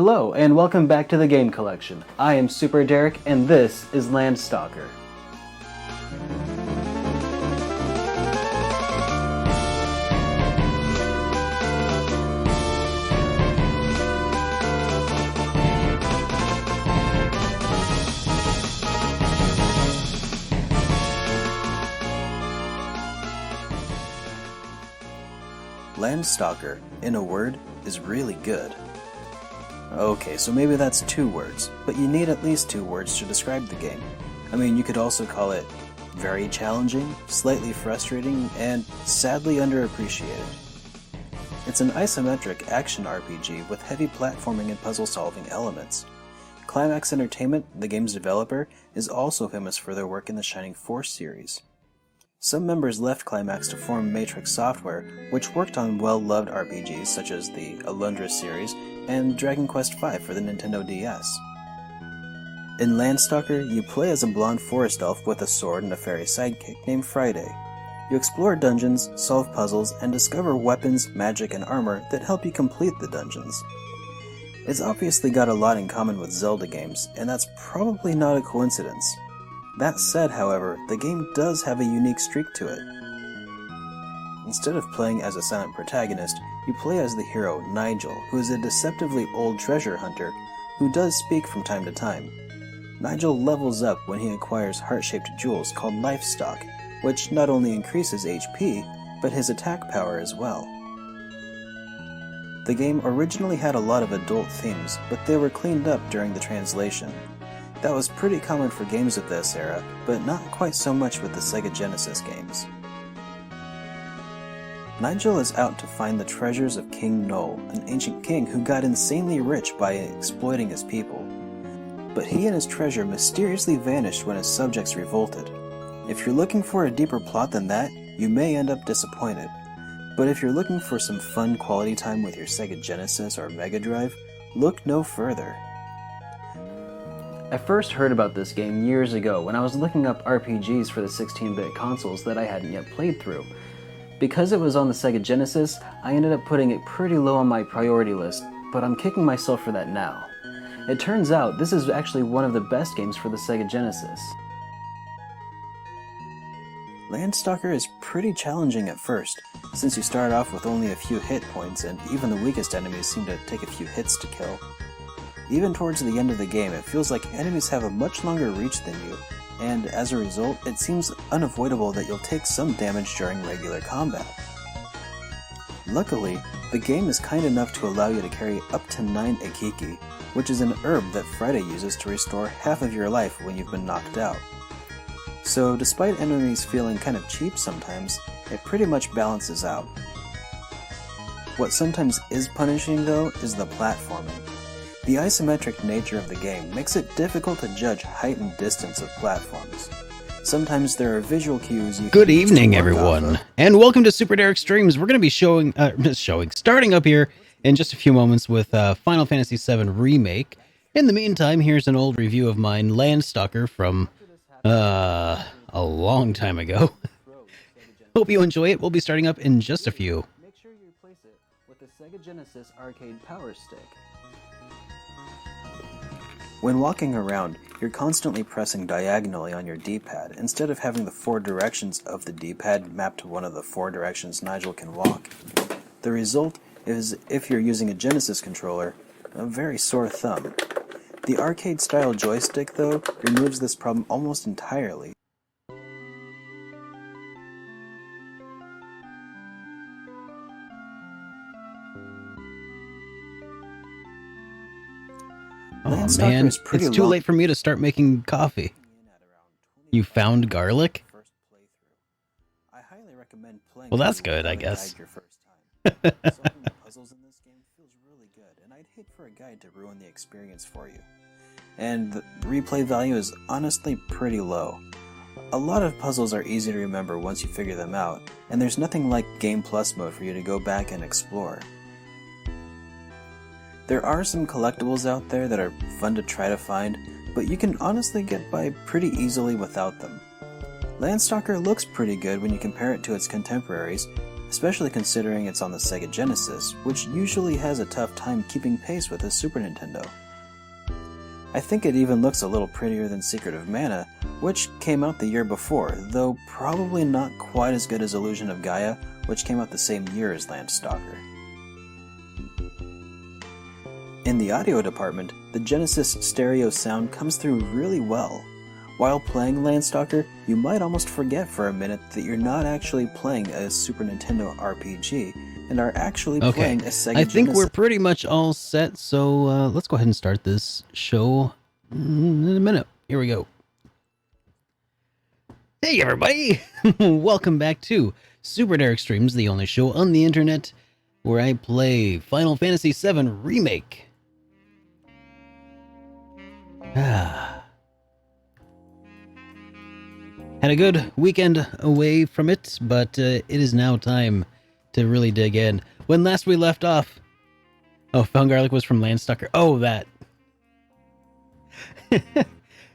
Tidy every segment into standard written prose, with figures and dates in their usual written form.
Hello, and welcome back to the Game Collection. I am SuperDerek, and this is Landstalker. Landstalker, in a word, is really good. Okay, so maybe that's 2 words, but you need at least 2 words to describe the game. I mean, you could also call it very challenging, slightly frustrating, and sadly underappreciated. It's an isometric action RPG with heavy platforming and puzzle-solving elements. Climax Entertainment, the game's developer, is also famous for their work in the Shining Force series. Some members left Climax to form Matrix Software, which worked on well-loved RPGs such as the Alundra series and Dragon Quest V for the Nintendo DS. In Landstalker, you play as a blonde forest elf with a sword and a fairy sidekick named Friday. You explore dungeons, solve puzzles, and discover weapons, magic, and armor that help you complete the dungeons. It's obviously got a lot in common with Zelda games, and that's probably not a coincidence. That said, however, the game does have a unique streak to it. Instead of playing as a silent protagonist, you play as the hero, Nigel, who is a deceptively old treasure hunter who does speak from time to time. Nigel levels up when he acquires heart-shaped jewels called Life Stock, which not only increases HP, but his attack power as well. The game originally had a lot of adult themes, but they were cleaned up during the translation. That was pretty common for games of this era, but not quite so much with the Sega Genesis games. Nigel is out to find the treasures of King Noel, an ancient king who got insanely rich by exploiting his people. But he and his treasure mysteriously vanished when his subjects revolted. If you're looking for a deeper plot than that, you may end up disappointed. But if you're looking for some fun quality time with your Sega Genesis or Mega Drive, look no further. I first heard about this game years ago when I was looking up RPGs for the 16-bit consoles that I hadn't yet played through. Because it was on the Sega Genesis, I ended up putting it pretty low on my priority list, but I'm kicking myself for that now. It turns out this is actually one of the best games for the Sega Genesis. Landstalker is pretty challenging at first, since you start off with only a few hit points and even the weakest enemies seem to take a few hits to kill. Even towards the end of the game, it feels like enemies have a much longer reach than you, and as a result, it seems unavoidable that you'll take some damage during regular combat. Luckily, the game is kind enough to allow you to carry up to 9 Akiki, which is an herb that Friday uses to restore half of your life when you've been knocked out. So despite enemies feeling kind of cheap sometimes, it pretty much balances out. What sometimes is punishing though is the platforming. The isometric nature of the game makes it difficult to judge height and distance of platforms. Sometimes there are visual cues you Good evening, everyone, and welcome to SuperDerek Streams. We're going to be starting up here in just a few moments with Final Fantasy VII Remake. In the meantime, here's an old review of mine, Landstalker, from a long time ago. Hope you enjoy it. We'll be starting up in just a few. Make sure you replace it with the Sega Genesis arcade power stick. When walking around, you're constantly pressing diagonally on your D-pad instead of having the 4 directions of the D-pad mapped to one of the 4 directions Nigel can walk. The result is, if you're using a Genesis controller, a very sore thumb. The arcade-style joystick, though, removes this problem almost entirely. Oh man, it's too late for me to start making coffee. You found garlic? Well, that's good, I guess. Solving the puzzles in this game feels really good, and I'd hate for a guide to ruin the experience for you. And the replay value is honestly pretty low. A lot of puzzles are easy to remember once you figure them out, and there's nothing like Game Plus mode for you to go back and explore. There are some collectibles out there that are fun to try to find, but you can honestly get by pretty easily without them. Landstalker looks pretty good when you compare it to its contemporaries, especially considering it's on the Sega Genesis, which usually has a tough time keeping pace with the Super Nintendo. I think it even looks a little prettier than Secret of Mana, which came out the year before, though probably not quite as good as Illusion of Gaia, which came out the same year as Landstalker. In the audio department, the Genesis stereo sound comes through really well. While playing Landstalker, you might almost forget for a minute that you're not actually playing a Super Nintendo RPG, and are actually playing a Sega Genesis. I think we're pretty much all set, so let's go ahead and start this show in a minute. Here we go. Hey everybody! Welcome back to SuperDerek Streams, the only show on the internet where I play Final Fantasy VII Remake. Had a good weekend away from it, but it is now time to really dig in. When last we left off... Oh, Found Garlic was from Landstalker. Oh, that.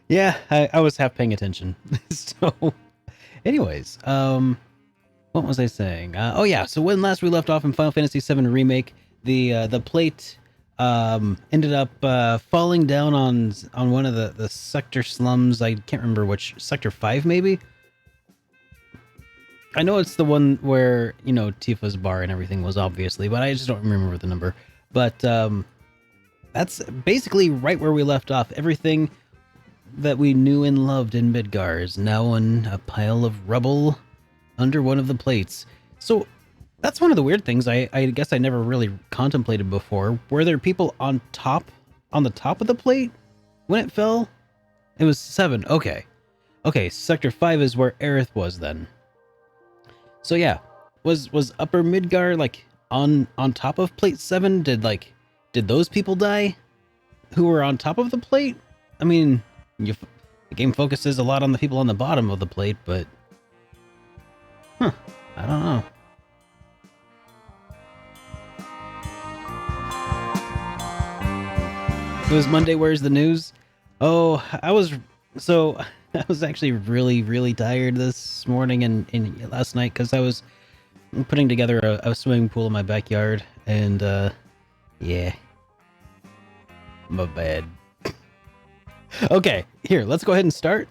Yeah, I was half paying attention. So, anyways, what was I saying? Oh yeah, so when last we left off in Final Fantasy VII Remake, the plate ended up falling down on one of the sector slums. I can't remember which, sector 5 maybe? I know it's the one where, you know, Tifa's bar and everything was, obviously, but I just don't remember the number. But that's basically right where we left off. Everything that we knew and loved in Midgar is now in a pile of rubble under one of the plates. So that's one of the weird things I guess I never really contemplated before. Were there people on the top of the plate when it fell? It was 7. Okay. Okay, sector 5 is where Aerith was then. So yeah, was Upper Midgar like on top of plate 7? Did those people die who were on top of the plate? I mean, the game focuses a lot on the people on the bottom of the plate, but I don't know. It was Monday, where's the news? Oh, I was actually really tired this morning and last night because I was putting together a swimming pool in my backyard, and yeah, my bad. Okay, here, let's go ahead and start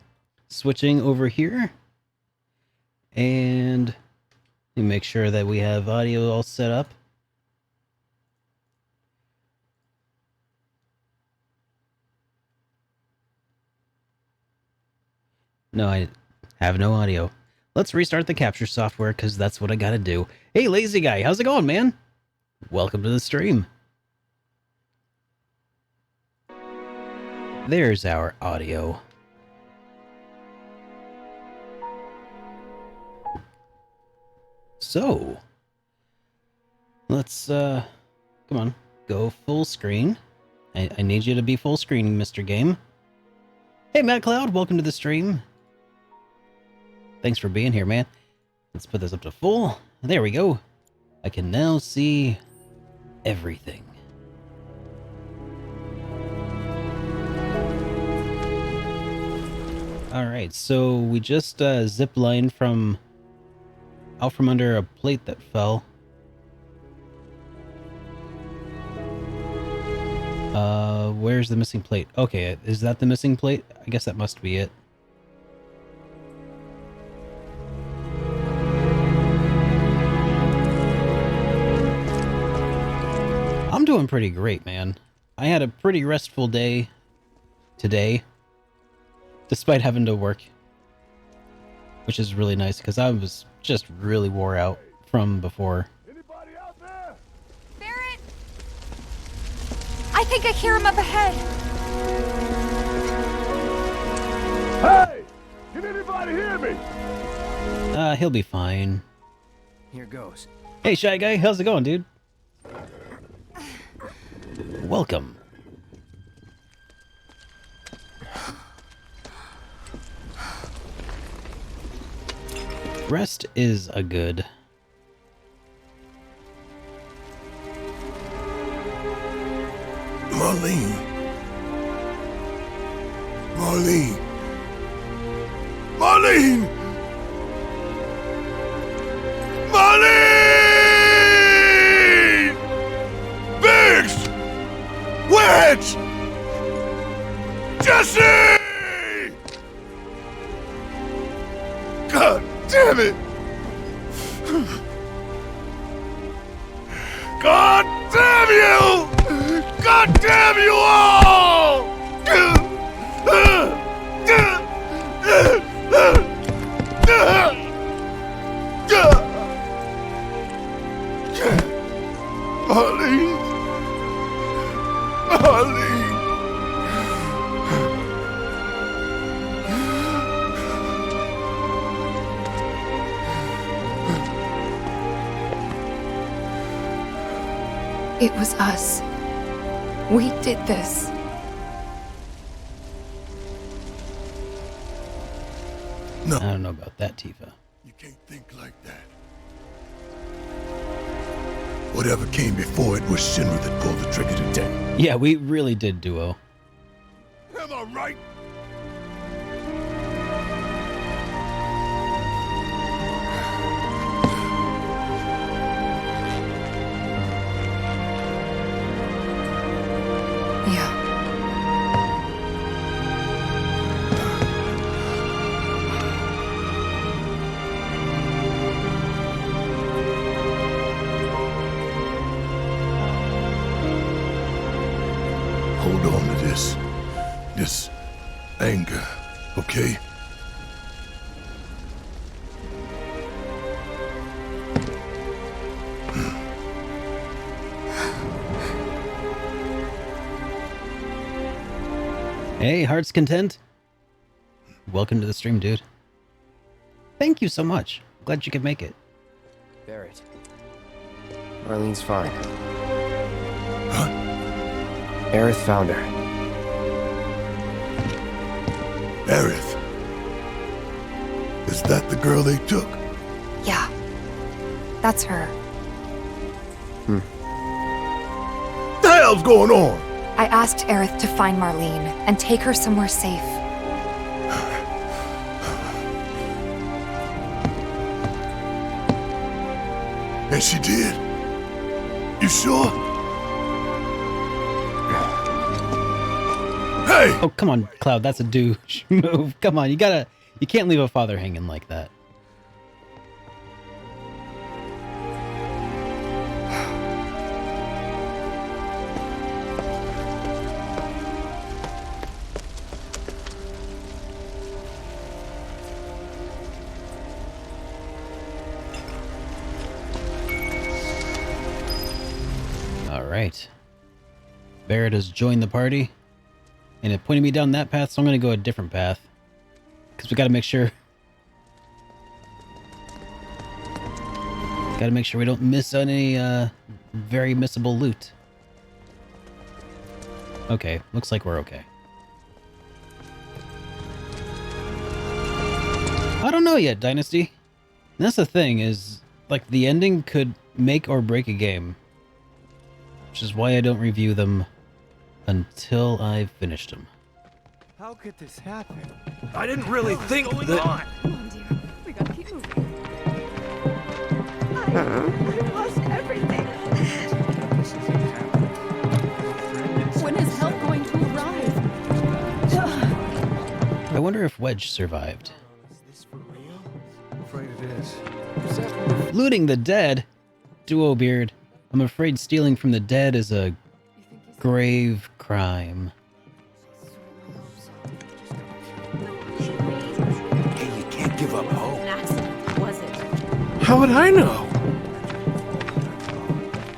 switching over here, and let me make sure that we have audio all set up. No, I have no audio. Let's restart the capture software, because that's what I gotta do. Hey, lazy guy, how's it going, man? Welcome to the stream. There's our audio. So, let's, come on, go full screen. I need you to be full screen, Mr. Game. Hey, Matt Cloud, welcome to the stream. Thanks for being here, man. Let's put this up to full. There we go. I can now see everything. Alright, so we just ziplined out from under a plate that fell. Where's the missing plate? Okay, is that the missing plate? I guess that must be it. I'm doing pretty great, man. I had a pretty restful day today, despite having to work, which is really nice because I was just really wore out from before. Anybody out there? Barrett! I think I hear him up ahead. Hey! Can anybody hear me? He'll be fine. Here goes. Hey, Shy Guy, how's it going, dude? Welcome. Rest is a good. Marlene. Marlene. Marlene! Marlene! bitch! Jesse! God damn it! God damn you! God damn you all! Marlene! Marlene! It was us. We did this. No, I don't know about that, Tifa. you can't think like that. Whatever came before it was Shinra that pulled the trigger today. Yeah, we really did duo. Am I right? Yeah. Hold on to this anger, okay? Hey, heart's content. Welcome to the stream, dude. Thank you so much. Glad you could make it. Barrett. Marlene's fine. Huh? Aerith found her. Aerith. Is that the girl they took? Yeah. That's her. What the hell's going on? I asked Aerith to find Marlene and take her somewhere safe. And she did? You sure? Hey! Oh, come on, Cloud. That's a douche move. Come on, you can't leave a father hanging like that. Alright. Barrett has joined the party, and it pointed me down that path, so I'm going to go a different path. Because we got to make sure... Got to make sure we don't miss any, very missable loot. Okay, looks like we're okay. I don't know yet, Dynasty. And that's the thing, is, like, the ending could make or break a game. Which is why I don't review them until I've finished them. How could this happen? I didn't really think that... Come on, dear. We gotta keep moving. I lost everything. When is help going to arrive? I wonder if Wedge survived. Is this for real? I'm afraid it is. Looting the dead? Duo Beard. I'm afraid stealing from the dead is a grave crime. Hey, you can't give up hope. Was it? How would I know?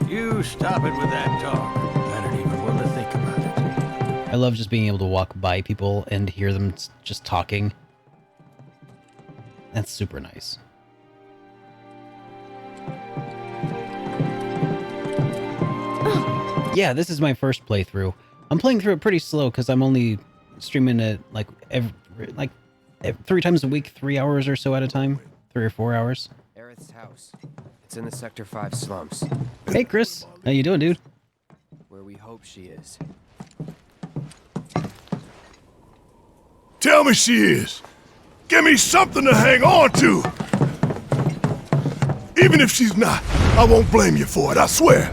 You stop it with that talk. I don't even want to think about it. I love just being able to walk by people and hear them just talking. That's super nice. Yeah, this is my first playthrough. I'm playing through it pretty slow because I'm only streaming it like every 3 times a week, 3 hours or so at a time, 3 or 4 hours. Aerith's house. It's in the Sector 5 slums, Hey, Chris, how you doing, dude? where we hope she is. Tell me she is. Give me something to hang on to. Even if she's not, I won't blame you for it, I swear.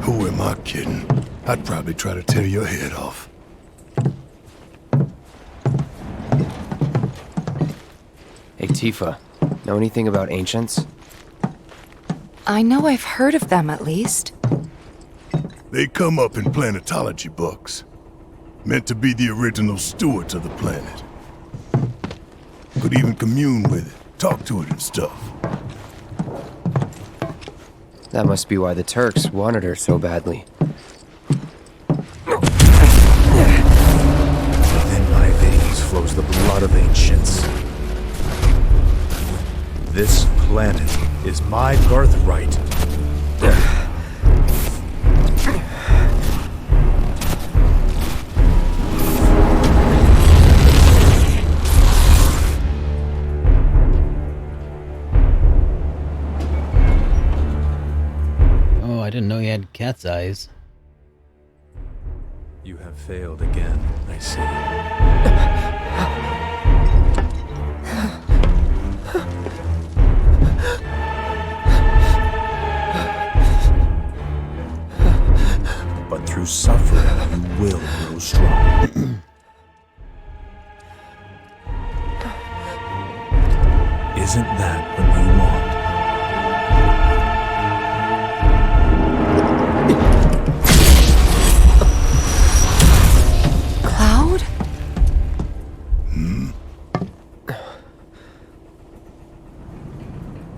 Who am I kidding. I'd probably try to tear your head off. Hey, Tifa. Know anything about ancients? I know I've heard of them at least. They come up in planetology books. Meant to be the original stewards of the planet. Could even commune with it, talk to it and stuff. That must be why the Turks wanted her so badly. Within my veins flows the blood of ancients. This planet is my birthright. Oh, I didn't know he had cat's eyes. You have failed again, I see. But through suffering, you will grow strong. Isn't that what you want? Cloud?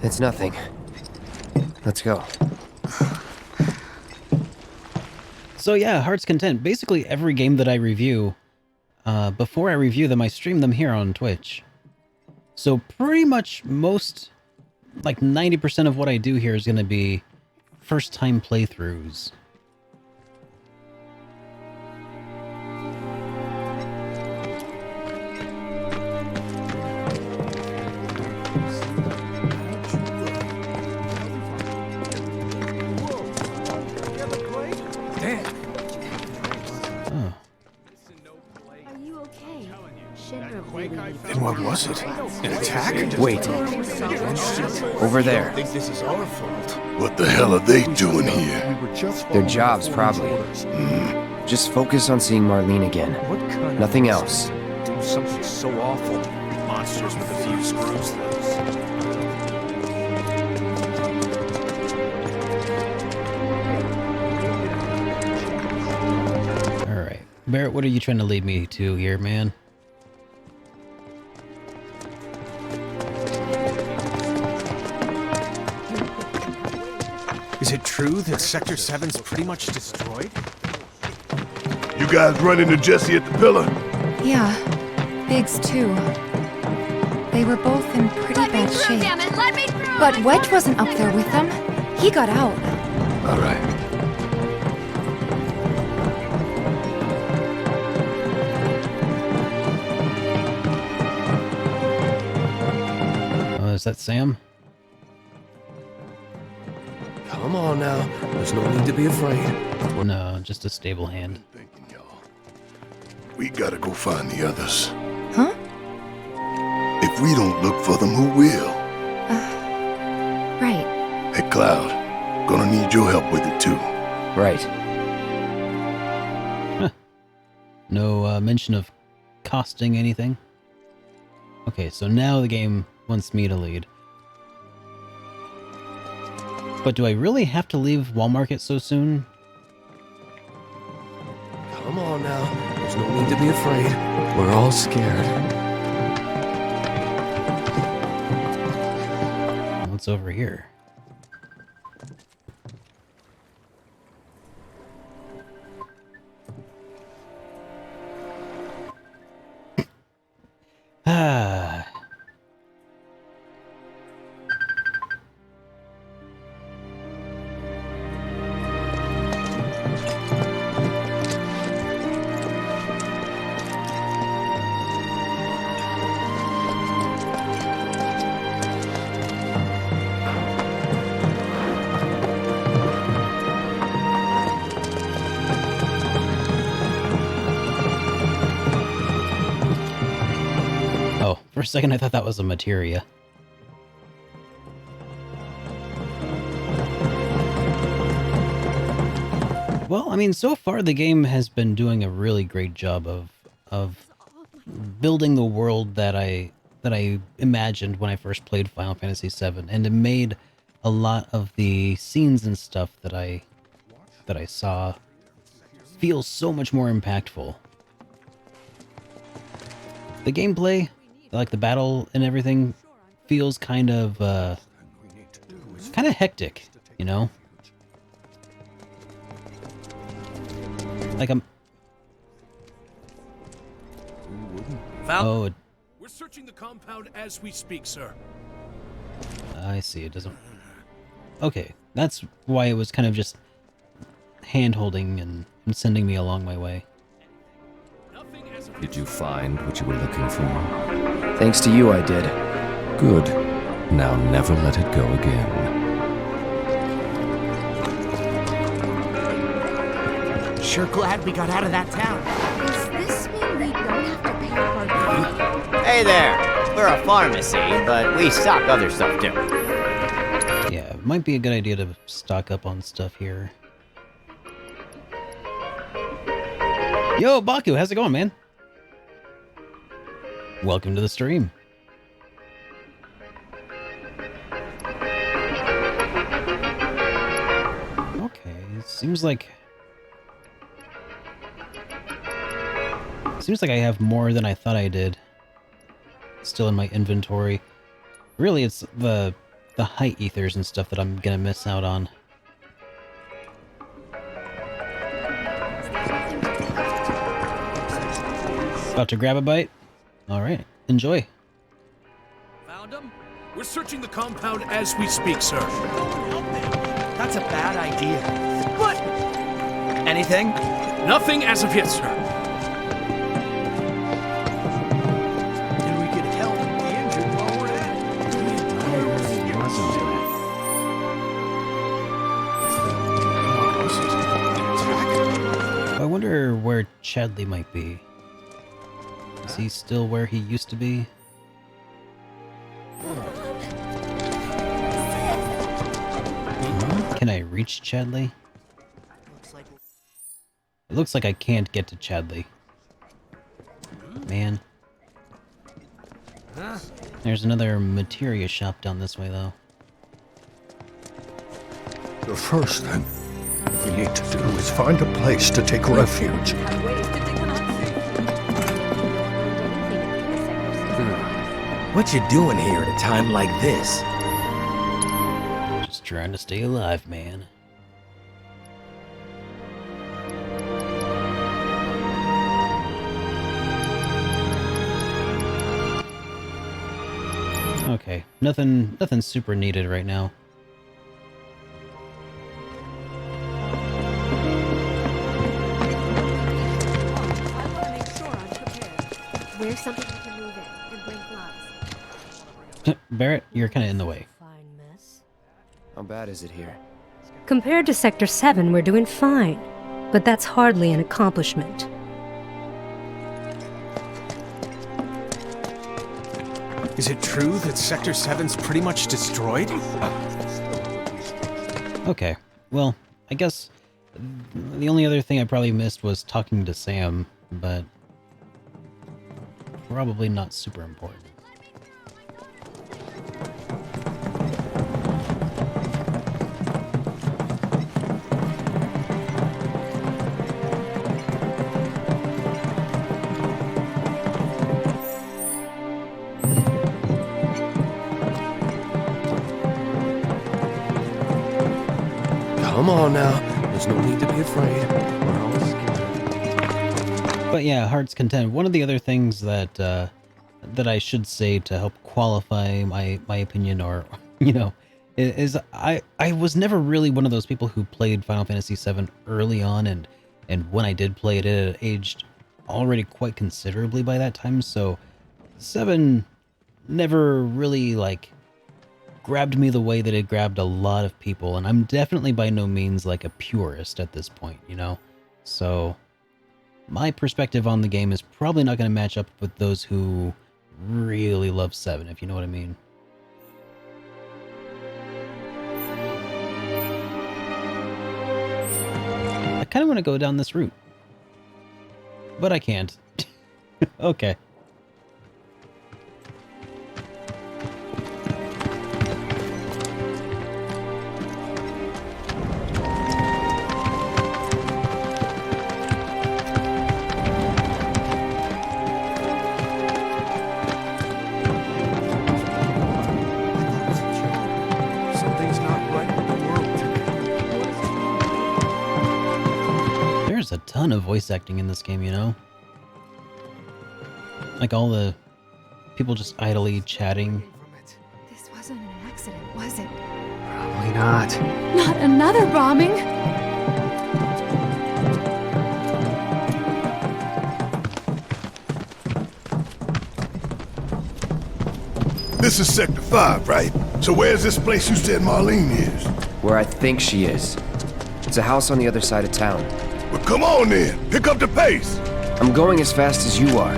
It's nothing. Let's go. So yeah, Heart's Content. Basically every game that I review, before I review them, I stream them here on Twitch. So pretty much most, like 90% of what I do here is going to be first-time playthroughs. And what was it? An attack? Wait. Over there. What the hell are they doing here? Their jobs, probably. Just focus on seeing Marlene again. Nothing else. Do something so awful. Monsters with a few screws loose. Alright. Barrett, what are you trying to lead me to here, man? Is it true that Sector 7's pretty much destroyed? You guys run into Jesse at the pillar? Yeah, Biggs too. They were both in pretty bad shape. Damn it, let me through! But Wedge wasn't up there with them. He got out. All right. Is that Sam? Come on now. There's no need to be afraid. No, just a stable hand. Thinking, y'all. We gotta go find the others. Huh? If we don't look for them, who will? Right. Hey, Cloud. Gonna need your help with it, too. Right. No mention of costing anything. Okay, so now the game wants me to lead. But do I really have to leave Wall Market so soon? Come on now. There's no need to be afraid. We're all scared. What's over here? Ah. Oh, for a second I thought that was a materia. Well, I mean, so far the game has been doing a really great job of building the world that I imagined when I first played Final Fantasy VII, and it made a lot of the scenes and stuff that I saw feel so much more impactful. The gameplay, like the battle and everything, feels kind of hectic, you know? Like I'm... Oh, We're searching the compound as we speak, sir. I see. It doesn't... Okay, that's why it was kind of just hand-holding and sending me along my way. Did you find what you were looking for? Thanks to you, I did. Good. Now never let it go again. Sure glad we got out of that town. Does this mean we don't have to pay our rent? Hey there! We're a pharmacy, but we stock other stuff too. Yeah, it might be a good idea to stock up on stuff here. Yo, Baku, how's it going, man? Welcome to the stream. Okay, it seems like I have more than I thought I did still in my inventory. Really, it's the height ethers and stuff that I'm gonna miss out on. About to grab a bite? Alright, enjoy. Found him? We're searching the compound as we speak, sir. That's a bad idea. What? Anything? Nothing as of yet, sir. Can we get help with the injured while we're at it? I wonder where Chadley might be. Is he still where he used to be? Can I reach Chadley? It looks like I can't get to Chadley. Man. There's another materia shop down this way, though. The first thing we need to do is find a place to take refuge. What you doing here at a time like this? Just trying to stay alive, man. Okay, nothing super needed right now. Wear something we can move in and bring gloves. Barrett, you're kind of in the way. Fine mess. How bad is it here? Compared to Sector 7, we're doing fine. But that's hardly an accomplishment. Is it true that Sector 7's pretty much destroyed? Okay, well, I guess the only other thing I probably missed was talking to Sam, but probably not super important. Come on now. There's no need to be afraid. We're all scared. But yeah, heart's content. One of the other things that that I should say to help qualify my opinion, or you know, is I was never really one of those people who played Final Fantasy VII early on, and when I did play it, it had aged already quite considerably by that time. So 7 never really like grabbed me the way that it grabbed a lot of people, and I'm definitely by no means like a purist at this point, you know? So my perspective on the game is probably not going to match up with those who really love 7, if you know what I mean. I kind of want to go down this route. But I can't. Okay. Something's not right with the world today. There's a ton of voice acting in this game, you know? Like all the people just idly chatting. This wasn't an accident, was it? Probably not. Not another bombing! This is Sector 5, right? So where's this place you said Marlene is? Where I think she is. It's a house on the other side of town. Well, come on then. Pick up the pace. I'm going as fast as you are.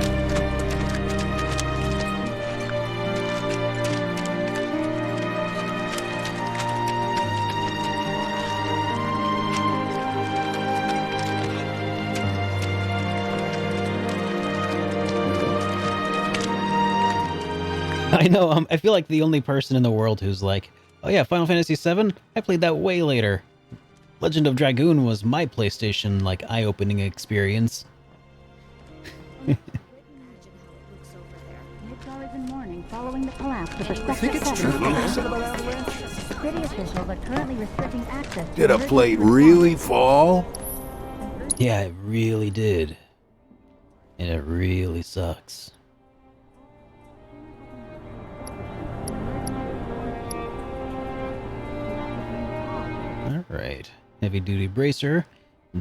I know, I feel like the only person in the world who's like, oh yeah, Final Fantasy VII? I played that way later. Legend of Dragoon was my PlayStation, like, eye-opening experience. Following the collapse of the Think it's true. city officials are currently restricting access. Did a plate really fall? Yeah, it really did. And it really sucks. Alright. Heavy duty bracer.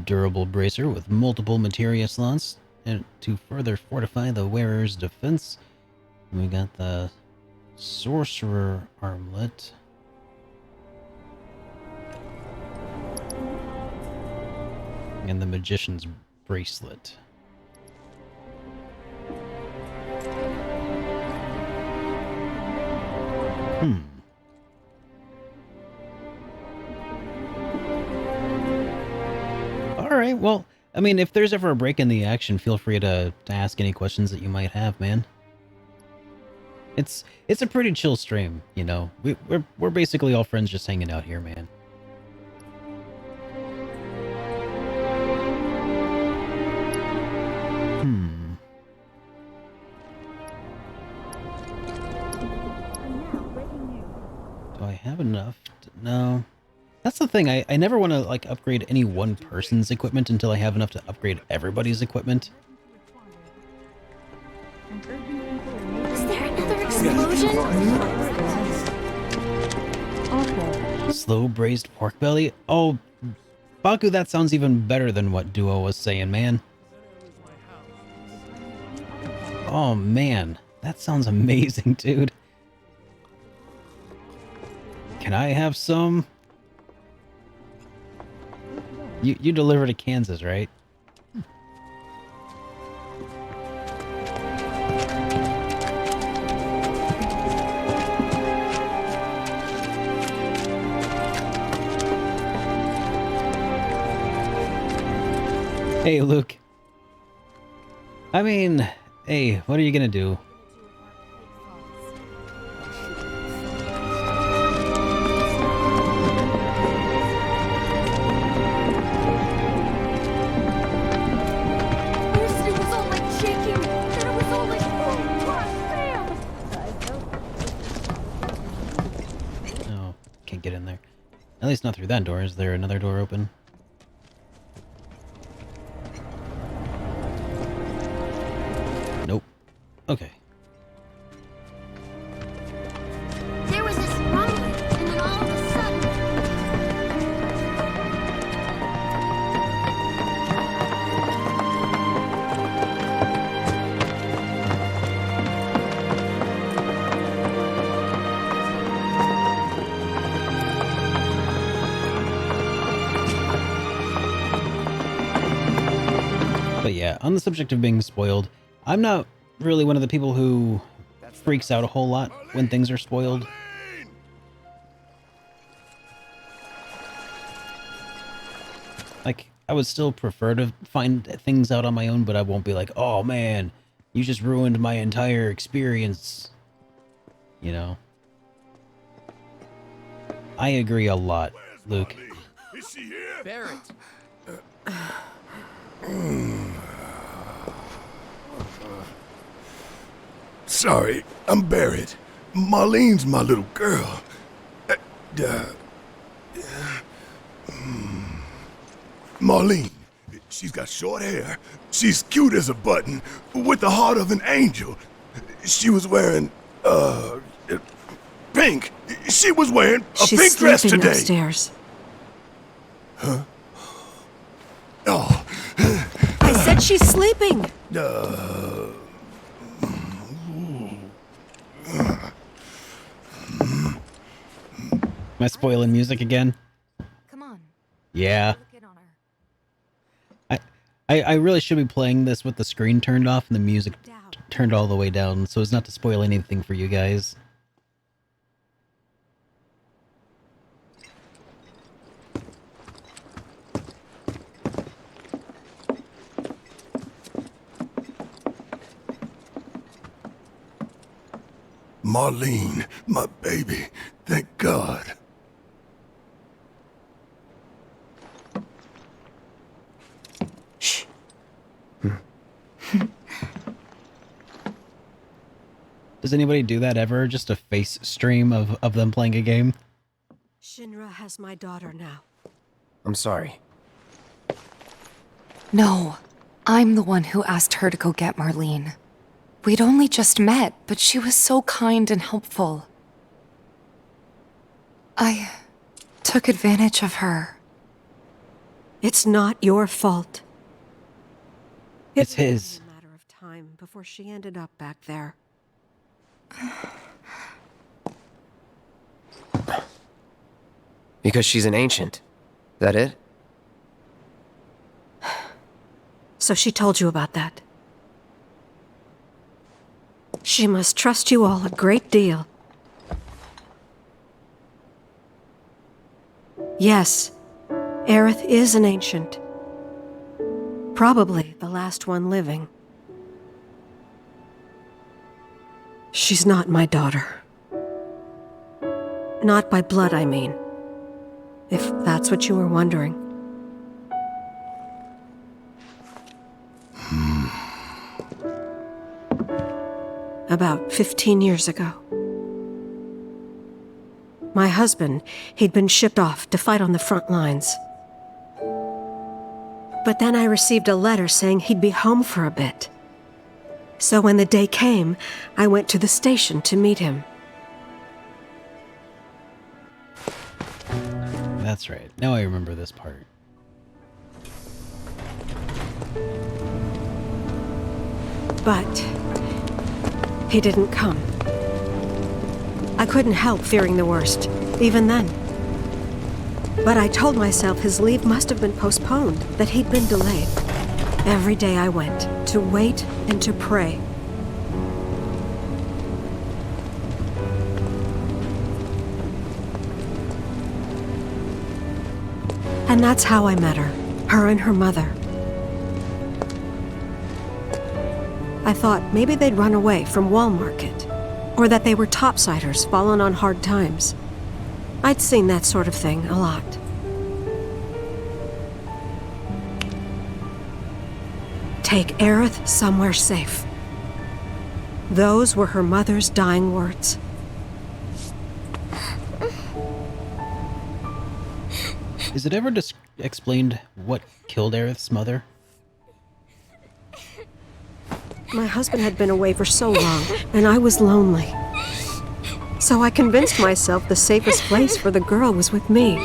Durable bracer with multiple materia slots. And to further fortify the wearer's defense, we got the sorcerer armlet. And the magician's bracelet. Alright, well, I mean, if there's ever a break in the action, feel free to ask any questions that you might have, man. It's a pretty chill stream, you know. We're basically all friends just hanging out here, man. Do I have enough? No. That's the thing, I never want to, like, upgrade any one person's equipment until I have enough to upgrade everybody's equipment. Is there another explosion? Slow braised pork belly? Oh, Baku, that sounds even better than what Duo was saying, man. Oh, man. That sounds amazing, dude. Can I have some? You deliver to Kansas, right? Hey, Luke. I mean, hey, what are you gonna do? At least not through that door. Is there another door open? Nope. Okay. There was this rumbling, and then all of a sudden... But yeah, on the subject of being spoiled, I'm not really one of the people who freaks out a whole lot when things are spoiled. Like, I would still prefer to find things out on my own, but I won't be like, oh man, you just ruined my entire experience. You know? I agree a lot, Luke. Is she here? Barrett. Sorry, I'm Barrett. Marlene's my little girl. Marlene. She's got short hair. She's cute as a button, with the heart of an angel. She was wearing, pink. She was wearing a pink dress today. She's sleeping upstairs. Huh? Oh. I said she's sleeping. Am I spoiling music again? Come on. Yeah. I really should be playing this with the screen turned off and the music turned all the way down, so as not to spoil anything for you guys. Marlene, my baby. Thank God. Shh. Does anybody do that ever? Just a face stream of them playing a game? Shinra has my daughter now. I'm sorry. No, I'm the one who asked her to go get Marlene. We'd only just met, but she was so kind and helpful. I took advantage of her. It's not your fault. It's his. It was a matter of time before she ended up back there. Because she's an ancient. That it? So she told you about that. She must trust you all a great deal. Yes, Aerith is an ancient. Probably the last one living. She's not my daughter. Not by blood, I mean. If that's what you were wondering. About 15 years ago. My husband, he'd been shipped off to fight on the front lines. But then I received a letter saying he'd be home for a bit. So when the day came, I went to the station to meet him. That's right. Now I remember this part. But he didn't come. I couldn't help fearing the worst, even then. But I told myself his leave must have been postponed, that he'd been delayed. Every day I went, to wait and to pray. And that's how I met her and her mother. I thought maybe they'd run away from Wall Market, or that they were topsiders fallen on hard times. I'd seen that sort of thing a lot. Take Aerith somewhere safe. Those were her mother's dying words. Is it ever explained what killed Aerith's mother? My husband had been away for so long, and I was lonely. So I convinced myself the safest place for the girl was with me.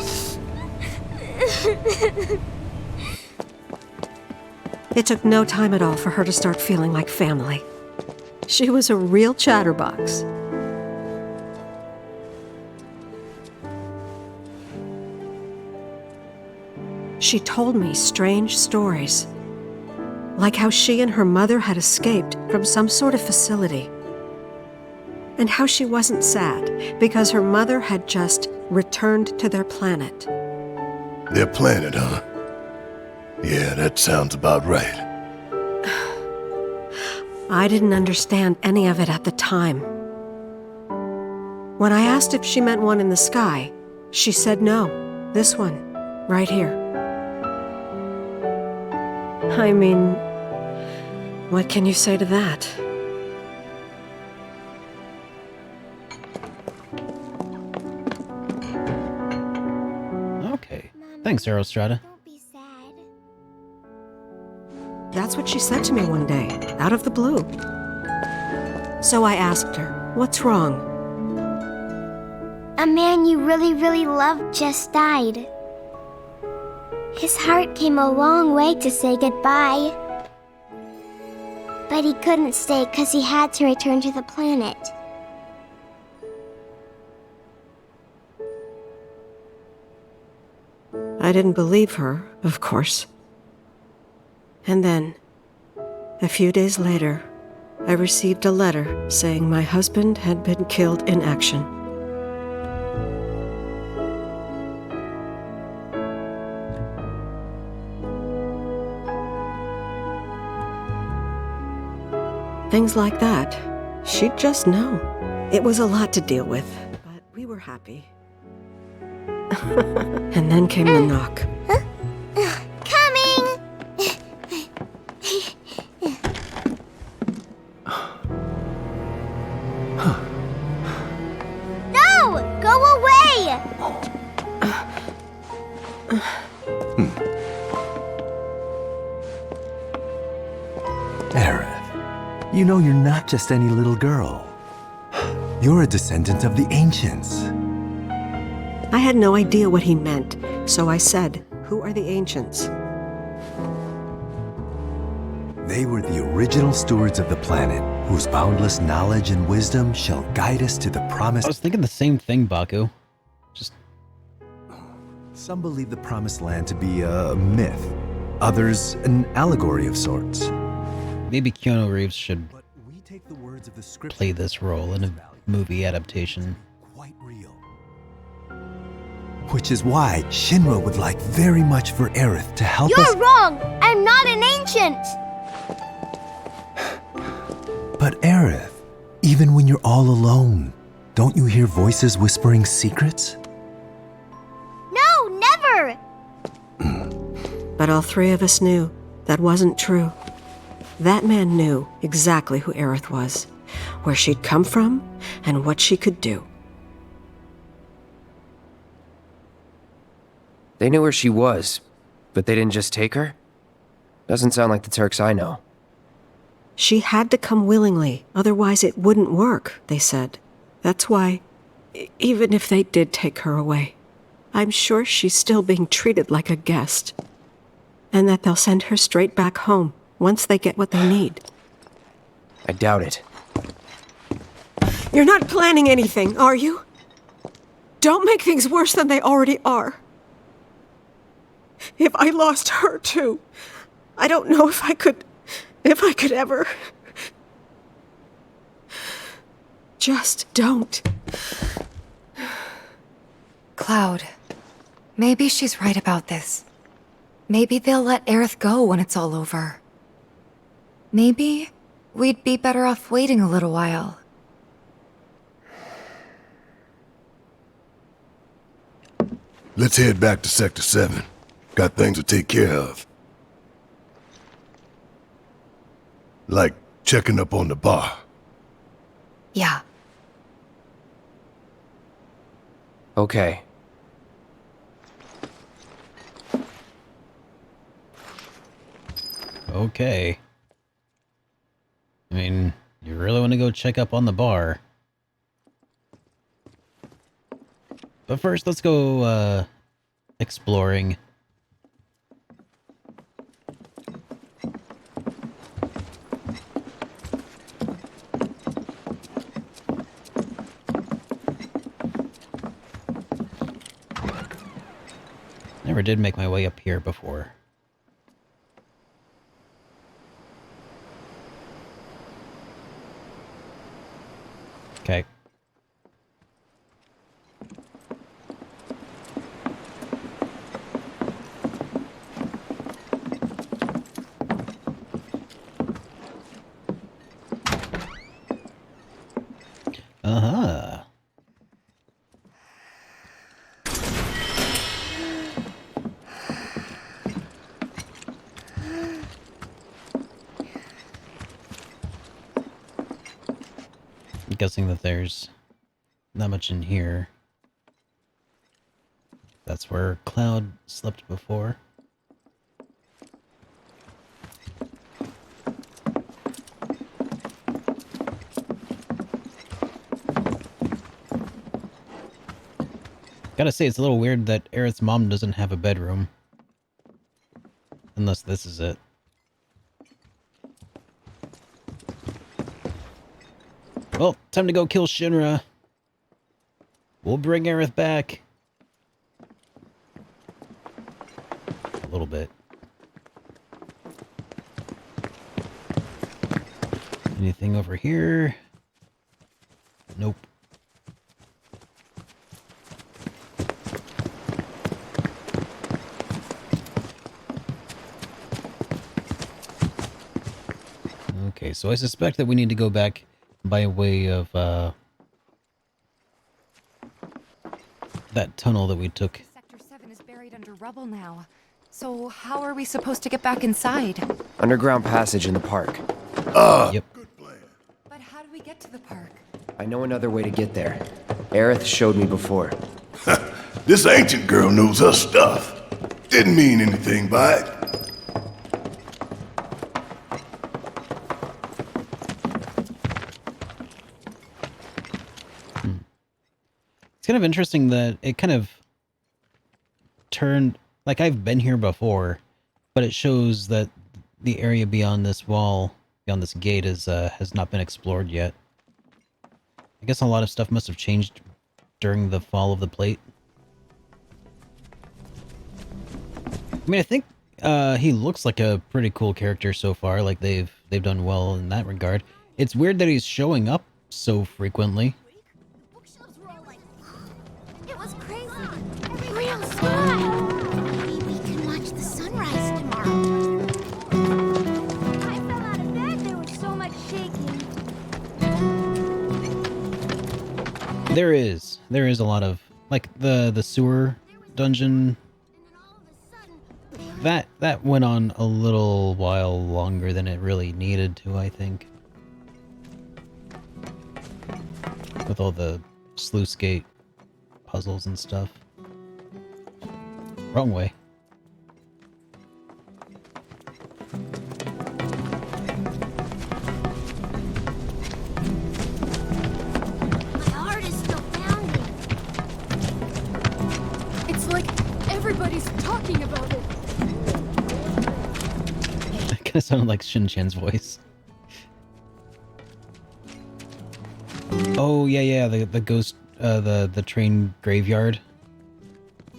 It took no time at all for her to start feeling like family. She was a real chatterbox. She told me strange stories, like how she and her mother had escaped from some sort of facility, and how she wasn't sad because her mother had just returned to their planet. Their planet, huh? Yeah, that sounds about right. I didn't understand any of it at the time. When I asked if she meant one in the sky, she said no. This one, right here. I mean, what can you say to that? Okay. Thanks, Aerostrata. That's what she said to me one day, out of the blue. So I asked her, what's wrong? A man you really, really loved just died. His heart came a long way to say goodbye. But he couldn't stay because he had to return to the planet. I didn't believe her, of course. And then, a few days later, I received a letter saying my husband had been killed in action. Things like that, she'd just know. It was a lot to deal with, but we were happy. And then came the knock. Coming! No! Go away! Aerith, you know you're not just any little girl. You're a descendant of the ancients. I had no idea what he meant, so I said, "Who are the ancients?" They were the original stewards of the planet, whose boundless knowledge and wisdom shall guide us to the promised... I was thinking the same thing, Baku. Just... Some believe the promised land to be a myth. Others, an allegory of sorts. Maybe Keanu Reeves should We take the words of the script play this role in a movie adaptation. quite real. Which is why Shinra would like very much for Aerith to help us... You're wrong! I'm not an ancient! But Aerith, even when you're all alone, don't you hear voices whispering secrets? No, never! But all three of us knew that wasn't true. That man knew exactly who Aerith was, where she'd come from, and what she could do. They knew where she was, but they didn't just take her? Doesn't sound like the Turks I know. She had to come willingly, otherwise it wouldn't work, they said. That's why, even if they did take her away, I'm sure she's still being treated like a guest. And that they'll send her straight back home once they get what they need. I doubt it. You're not planning anything, are you? Don't make things worse than they already are. If I lost her too, I don't know if I could ever. Just don't. Cloud, maybe she's right about this. Maybe they'll let Aerith go when it's all over. Maybe we'd be better off waiting a little while. Let's head back to Sector 7. Got things to take care of. Like checking up on the bar. Yeah. Okay. Okay. I mean, you really want to go check up on the bar. But first, let's go, exploring. Never did make my way up here before. Okay. Uh-huh. I'm guessing that there's not much in here. That's where Cloud slept before. Gotta say, it's a little weird that Aerith's mom doesn't have a bedroom. Unless this is it. Well, time to go kill Shinra. We'll bring Aerith back. A little bit. Anything over here? Nope. Okay, so I suspect that we need to go back by way of that tunnel that we took. Sector 7 is buried under rubble now. So how are we supposed to get back inside? Underground passage in the park. Yep. But how do we get to the park? I know another way to get there. Aerith showed me before. This ancient girl knows her stuff. Didn't mean anything by it. It's kind of interesting that it kind of turned, like I've been here before, but it shows that the area beyond this wall, beyond this gate has not been explored yet. I guess a lot of stuff must have changed during the fall of the plate. I mean, I think he looks like a pretty cool character so far. Like they've done well in that regard. It's weird that he's showing up so frequently. It was crazy. Real sky. Maybe we can watch the sunrise tomorrow. I fell out of bed. There was so much shaking. There is a lot of, like, the sewer dungeon. That went on a little while longer than it really needed to, I think. With all the sluice gate puzzles and stuff. Wrong way. My heart is still pounding. It's like everybody's talking about it. That kind of sounded like Shin-Chan's voice. Oh yeah, the ghost, the train graveyard.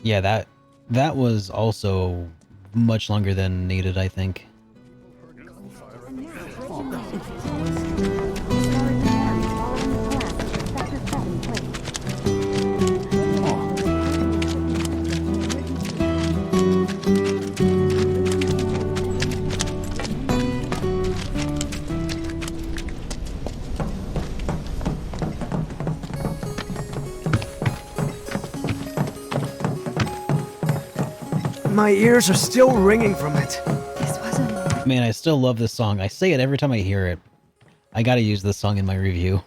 Yeah, that was also much longer than needed, I think. My ears are still ringing from it. This wasn't... Man, I still love this song. I say it every time I hear it. I gotta use this song in my review.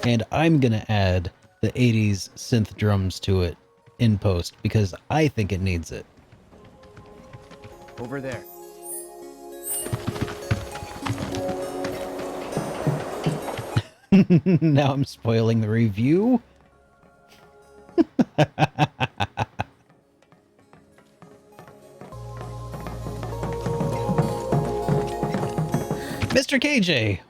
And I'm gonna add the 80s synth drums to it in post because I think it needs it. Over there. Now I'm spoiling the review. Mr. KJ!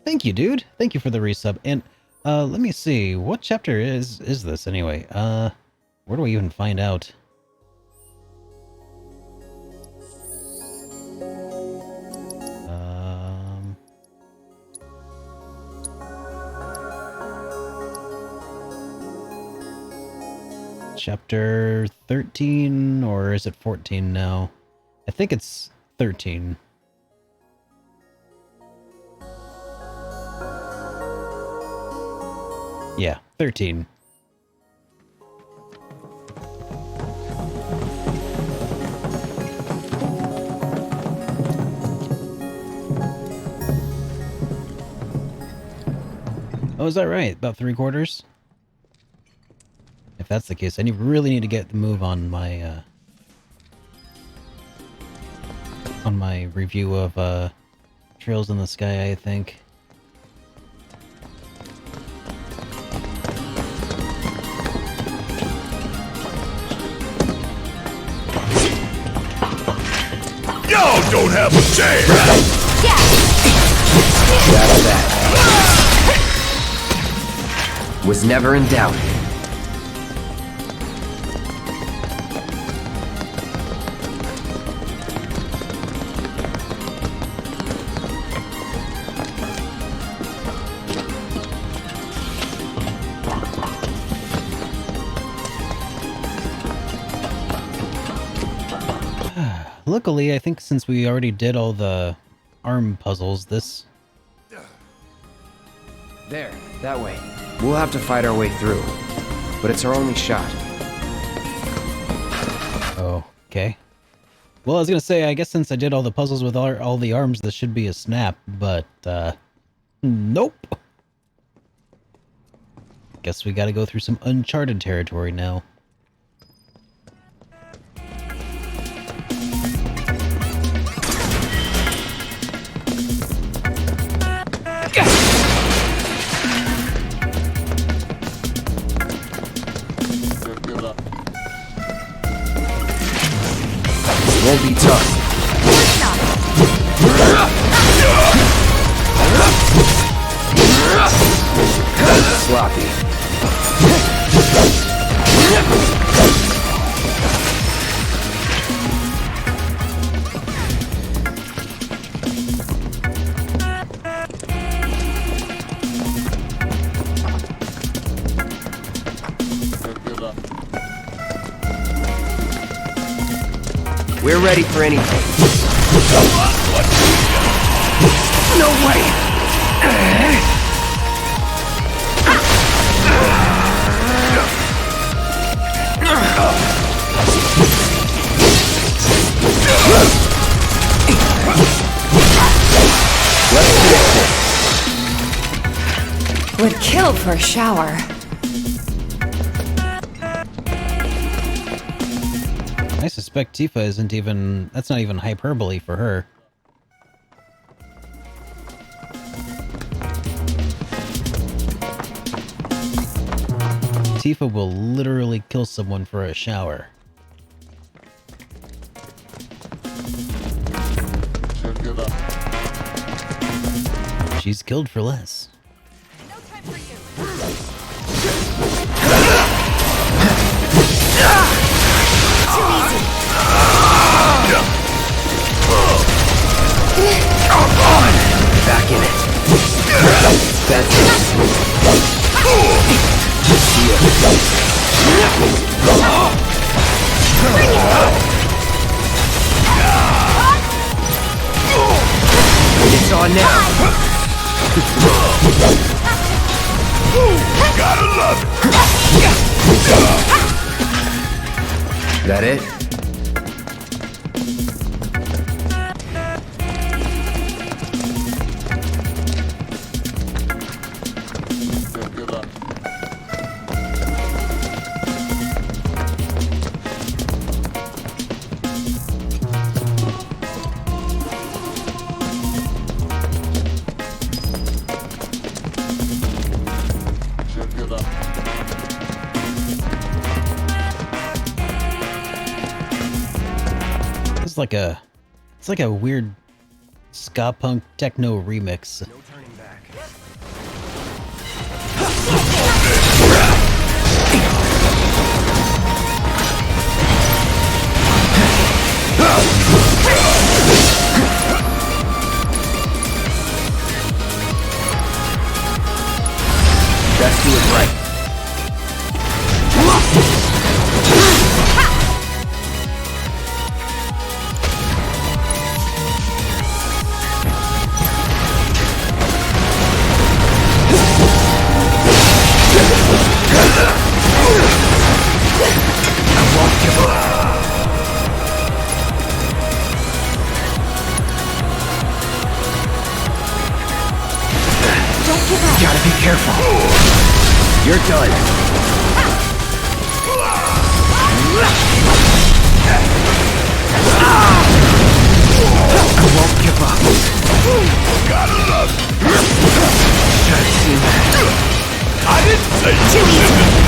Thank you, dude. Thank you for the resub. And let me see. What chapter is this anyway? Where do I even find out? Chapter 13, or is it 14 now? I think it's 13. Yeah, 13. Oh, is that right? About 3/4? If that's the case, I really need to get the move on my review of Trails in the Sky, I think. Y'all don't have a chance! That's that. Was never in doubt. Luckily, I think since we already did all the arm puzzles, this... There, that way. We'll have to fight our way through, but it's our only shot. Oh, okay. Well, I was gonna say, I guess since I did all the puzzles with all the arms, this should be a snap, but, nope. Guess we gotta go through some uncharted territory now. Won't be tough. Sloppy. We're ready for anything. No way! Let's finish this. Would kill for a shower. I suspect Tifa isn't even... that's not even hyperbole for her. Tifa will literally kill someone for a shower. She's killed for less. Back in it. That's it. It's on now. Gotta love it. That it? It's like a weird ska punk techno remix. No turning back. Let's do it right. You're done. I won't give up. Gotta love it. Should have seen that. I didn't say Too easy.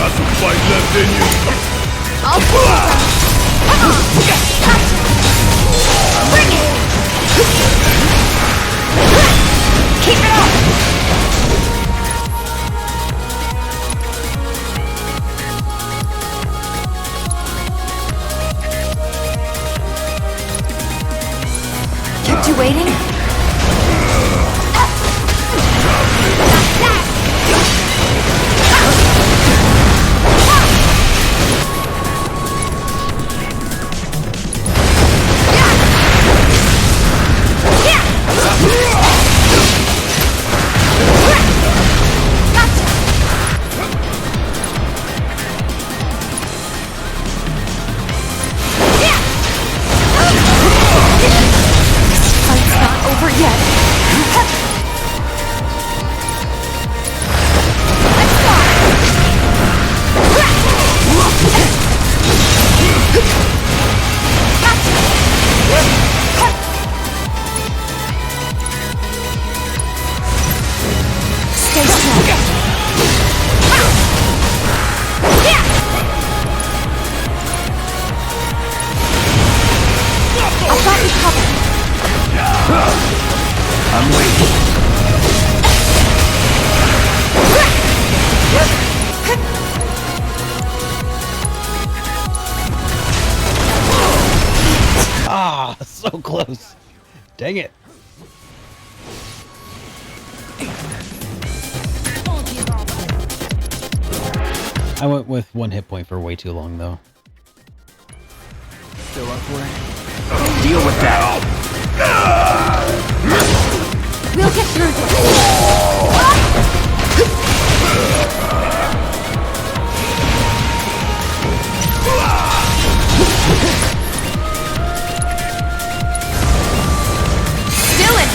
got some fight left in you. I'll pull them. Come on. Gotcha. Bring it. Keep it up. Kept you waiting? I'm waiting. Ah, so close. Dang it. I went with 1 hit point for way too long, though. Still up for it? Deal with that. We'll get through this. Still in.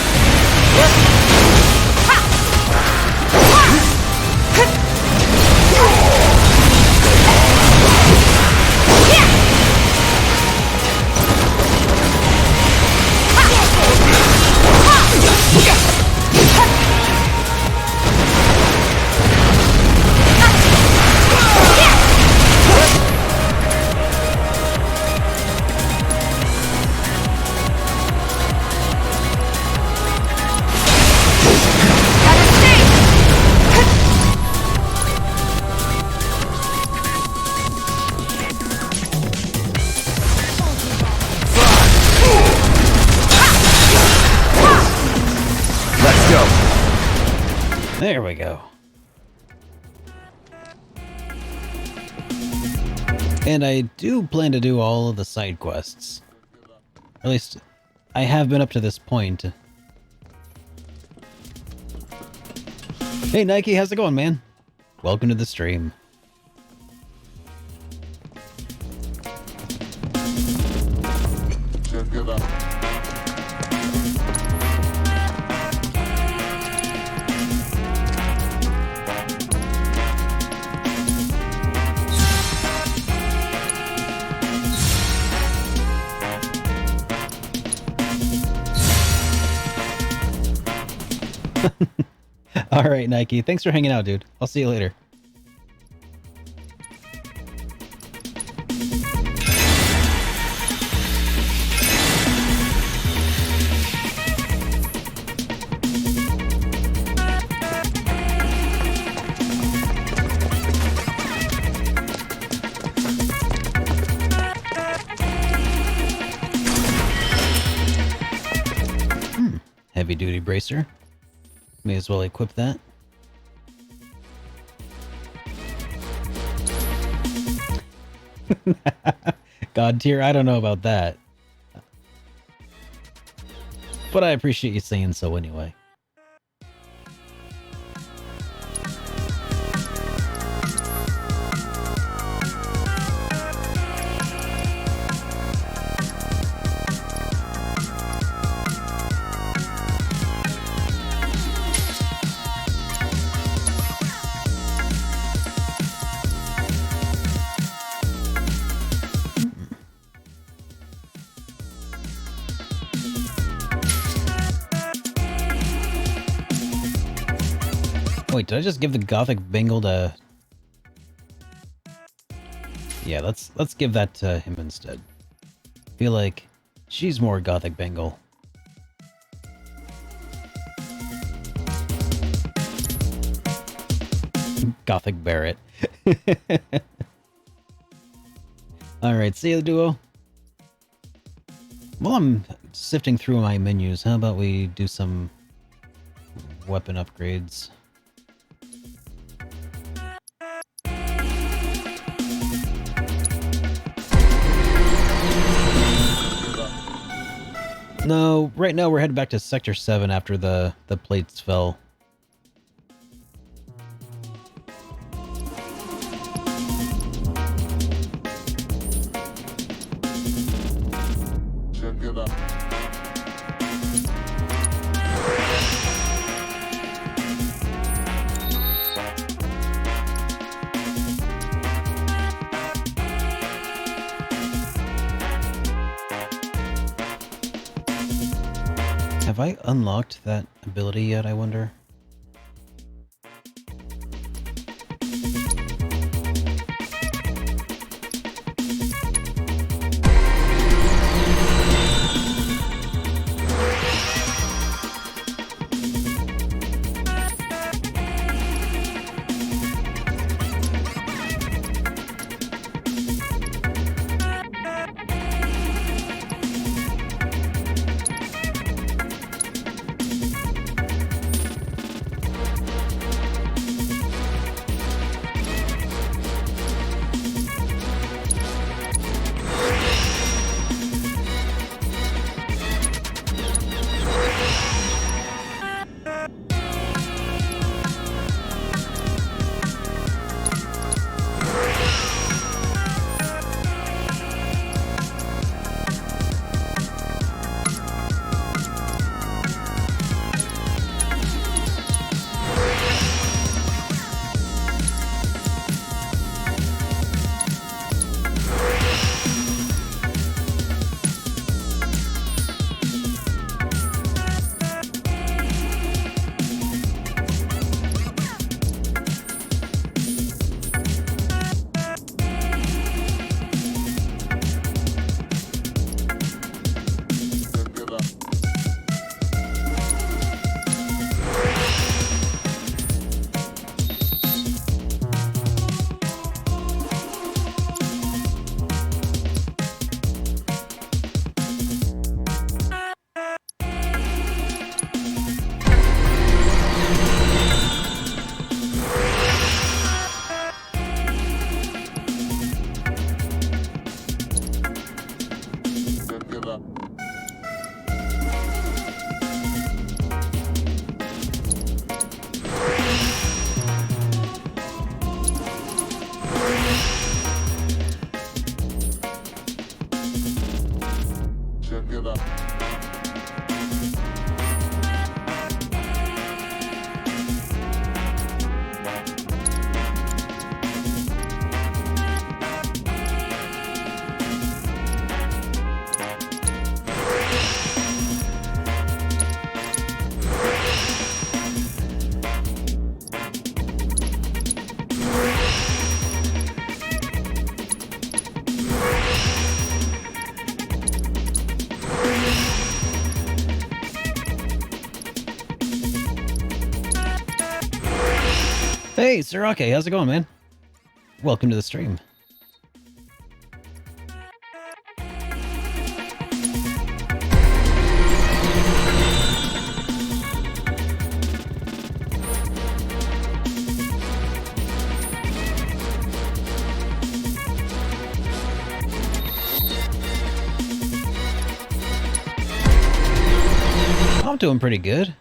There we go. And I do plan to do all of the side quests. At least, I have been up to this point. Hey Nike, how's it going, man? Welcome to the stream. All right, Nike. Thanks for hanging out, dude. I'll see you later. Heavy duty bracer. May as well equip that. God tier, I don't know about that. But I appreciate you saying so anyway. Wait, did I just give the Gothic Bengal to... Yeah, let's give that to him instead. I feel like she's more Gothic Bengal. Gothic Barrett. Alright, see you, duo. While I'm sifting through my menus, how about we do some weapon upgrades? No, right now we're headed back to Sector 7 after the plates fell. Have I unlocked that ability yet, I wonder? Hey, Sirake, how's it going, man? Welcome to the stream. talk to him pretty good.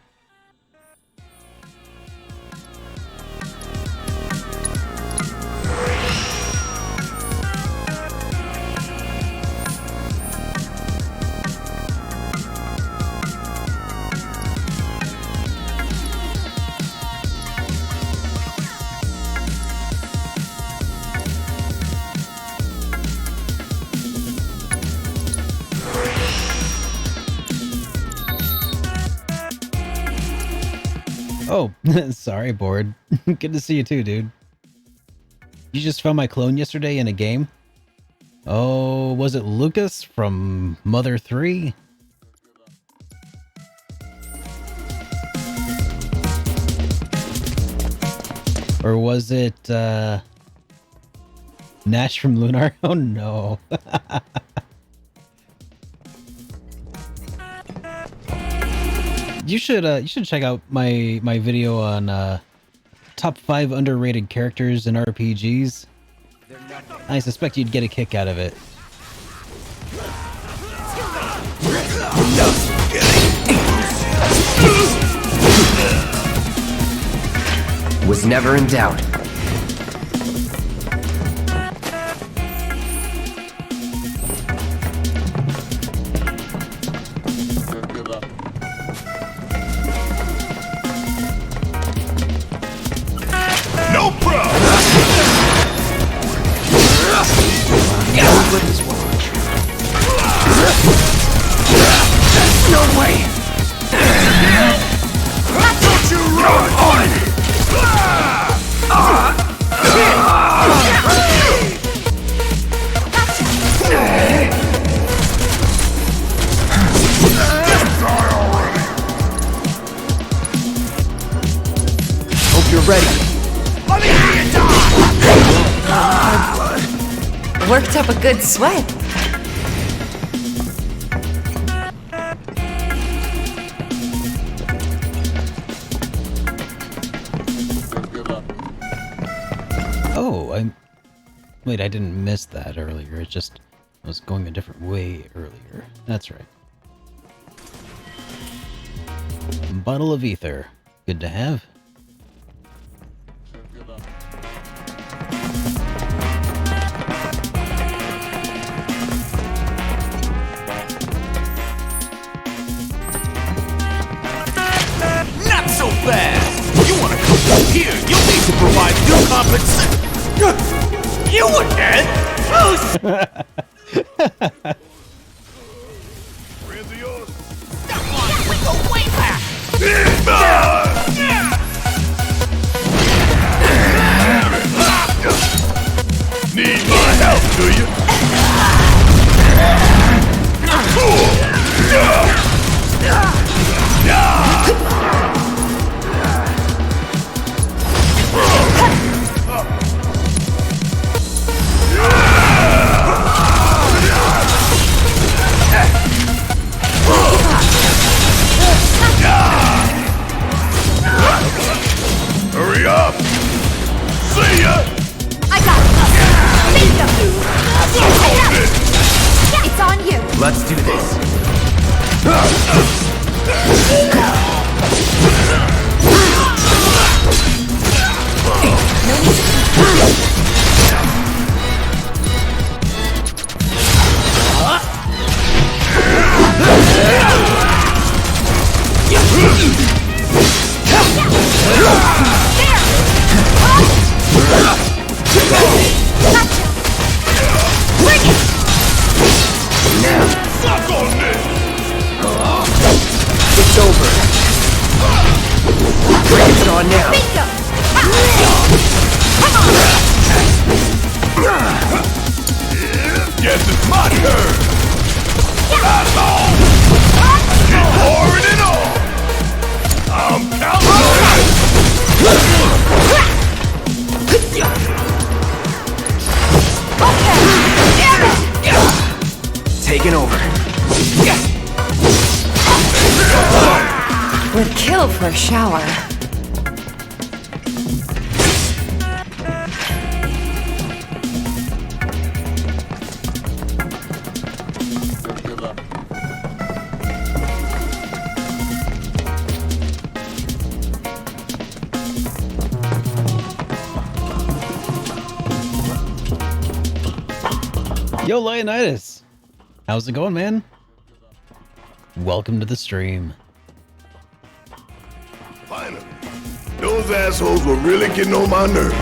Oh, sorry, bored. Good to see you too, dude. You just found my clone yesterday in a game? Oh, was it Lucas from Mother 3? Or was it, Nash from Lunar? Oh no. You should check out my video on top 5 underrated characters in RPGs. I suspect you'd get a kick out of it. Was never in doubt. No problem. No way. Don't you run on! Hope you're ready. Let me see you die! Worked up a good sweat. Oh, wait, I didn't miss that earlier. It just I was going a different way earlier. That's right. Bottle of ether. Good to have. Not so fast! You wanna come through here, you'll need to provide due compensation. You were dead! Friends of yours? Come on, we go way back! Need my help, do you? Hurry up! See ya! I got it. It's on you. Let's do this. Suck on this! It's over. It's on now. Guess it's my turn! That's all! Keep pouring it on! I'm counting on it! Taking over. Would kill for a shower. Yo, Leonidas! How's it going, man? Welcome to the stream. Finally. Those assholes were really getting on my nerves.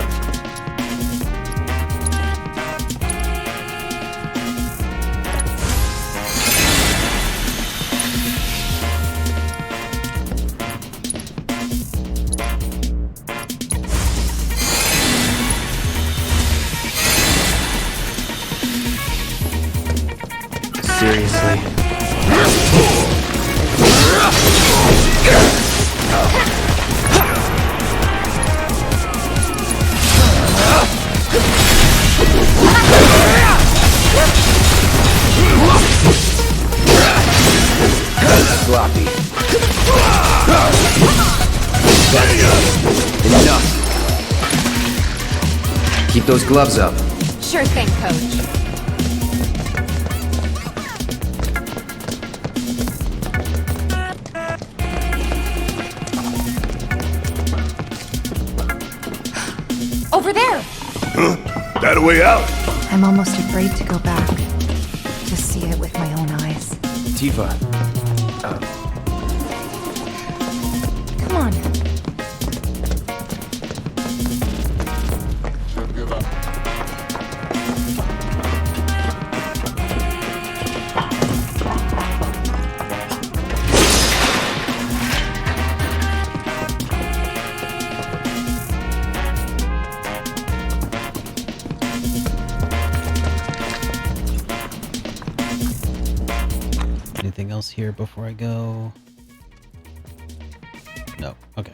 Seriously? Sloppy. Enough. Keep those gloves up. Sure thing, Coach. Over there! Huh? That a way out? I'm almost afraid to go back. To see it with my own eyes. Tifa. Come on. Anything else here before I go? No. Okay.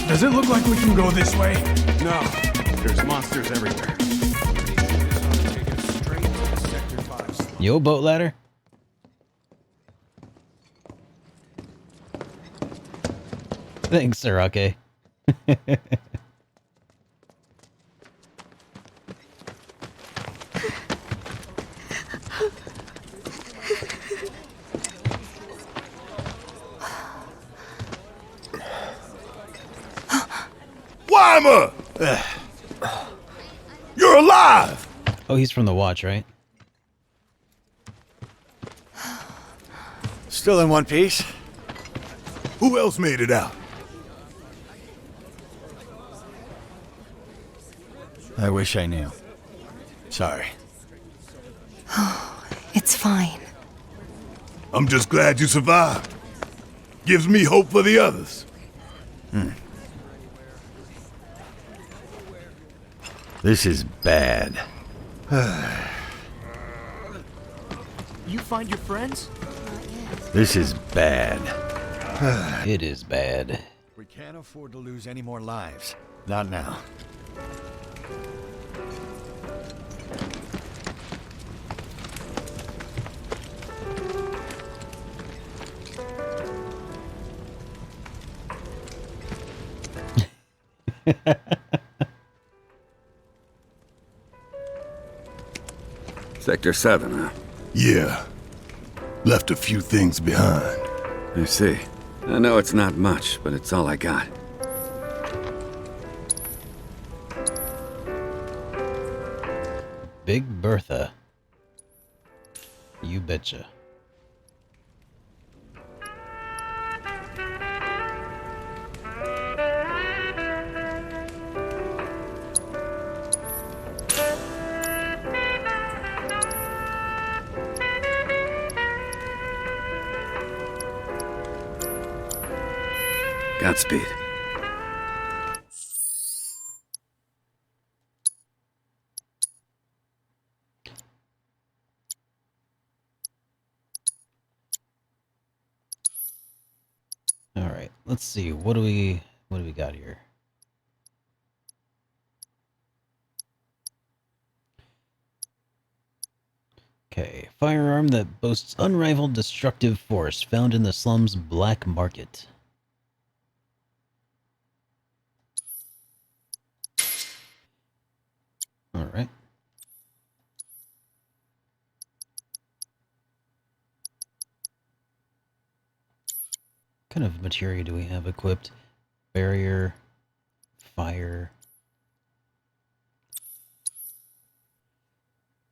Does it look like we can go this way? No, there's monsters everywhere. Yo, boat ladder. Thanks, Sarake. Weimer! You're alive! Oh, he's from the Watch, right? Still in one piece? Who else made it out? I wish I knew. Sorry. It's fine. I'm just glad you survived. Gives me hope for the others. This is bad. You find your friends? This is bad. It is bad. We can't afford to lose any more lives. Not now. Sector 7, huh? Yeah. Left a few things behind. I see. I know it's not much, but it's all I got. Big Bertha. You betcha. Godspeed. All right, let's see. What do we got here? Okay, firearm that boasts unrivaled destructive force found in the slum's black market. All right. What kind of materia do we have equipped? Barrier, fire.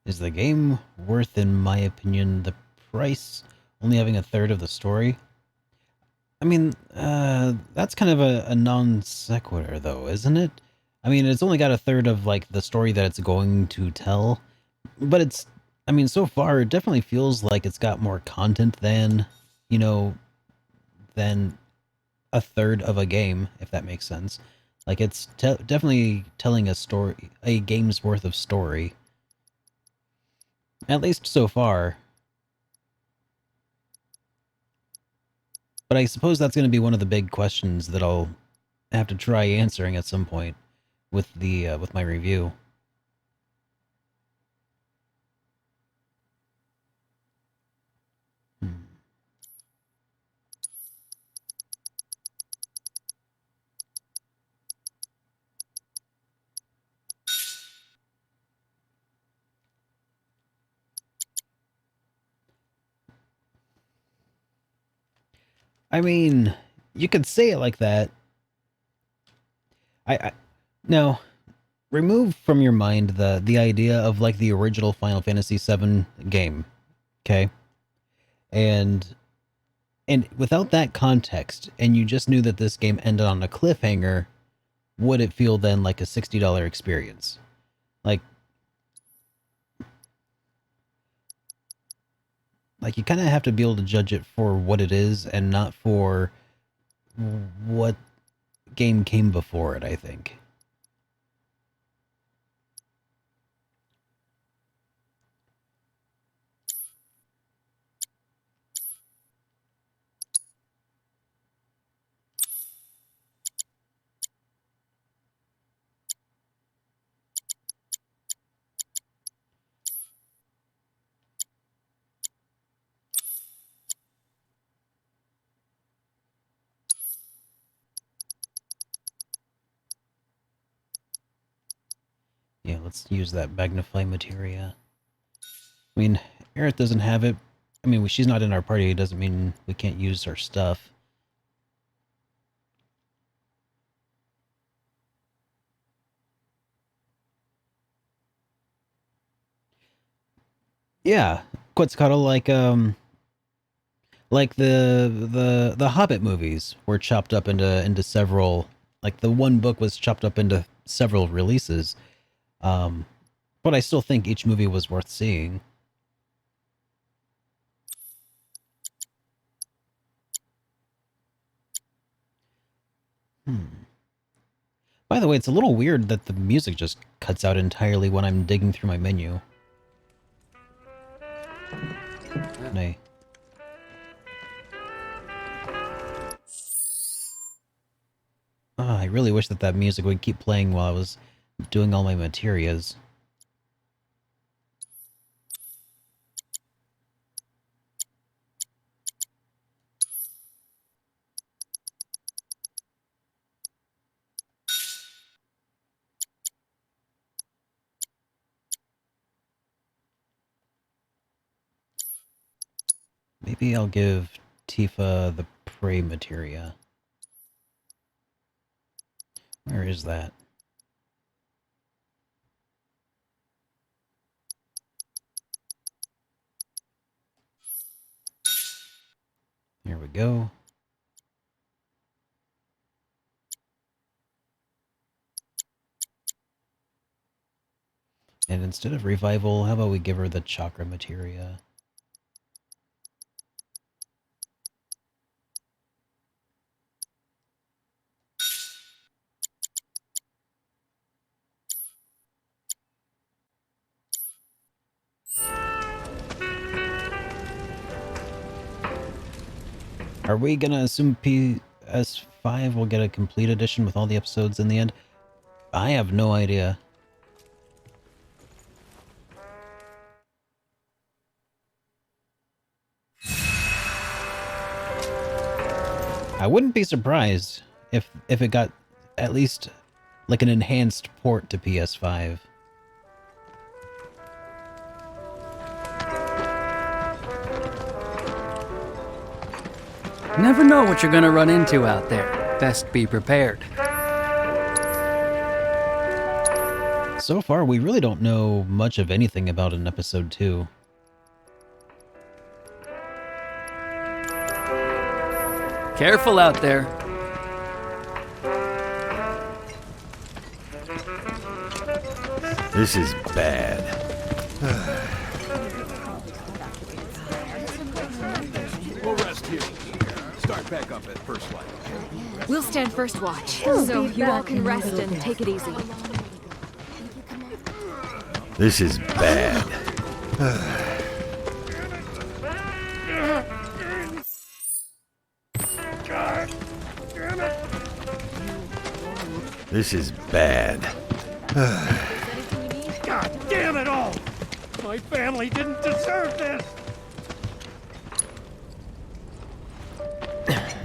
Is the game worth, in my opinion, the price, only having a third of the story? I mean, that's kind of a non sequitur, though, isn't it? I mean, it's only got a third of, like, the story that it's going to tell, but it's, I mean, so far, it definitely feels like it's got more content than, you know, than a third of a game, if that makes sense. Like, it's definitely telling a story, a game's worth of story. At least so far. But I suppose that's going to be one of the big questions that I'll have to try answering at some point with the with my review. I mean, you could say it like that. No, remove from your mind the idea of like the original Final Fantasy VII game, okay? And without that context, and you just knew that this game ended on a cliffhanger, would it feel then like a $60 experience? Like you kind of have to be able to judge it for what it is and not for what game came before it, I think. Yeah, let's use that magnify materia. I mean, Aerith doesn't have it. I mean, she's not in our party. It doesn't mean we can't use her stuff. Yeah, Quetzalcoatl, like the Hobbit movies were chopped up into several. Like the one book was chopped up into several releases. But I still think each movie was worth seeing. By the way, it's a little weird that the music just cuts out entirely when I'm digging through my menu. Nay. Oh, I really wish that music would keep playing while I was doing all my materias. Maybe I'll give Tifa the prey materia. Where is that? Here we go. And instead of revival, how about we give her the chakra materia? Are we gonna assume PS5 will get a complete edition with all the episodes in the end? I have no idea. I wouldn't be surprised if it got at least like an enhanced port to PS5. You never know what you're gonna run into out there. Best be prepared. So far, we really don't know much of anything about an episode 2. Careful out there. This is bad. We'll rest here. Start back up at first light. We'll stand first watch, so you all can rest and take it easy. This is bad. This is bad. God damn it all! My family didn't deserve this!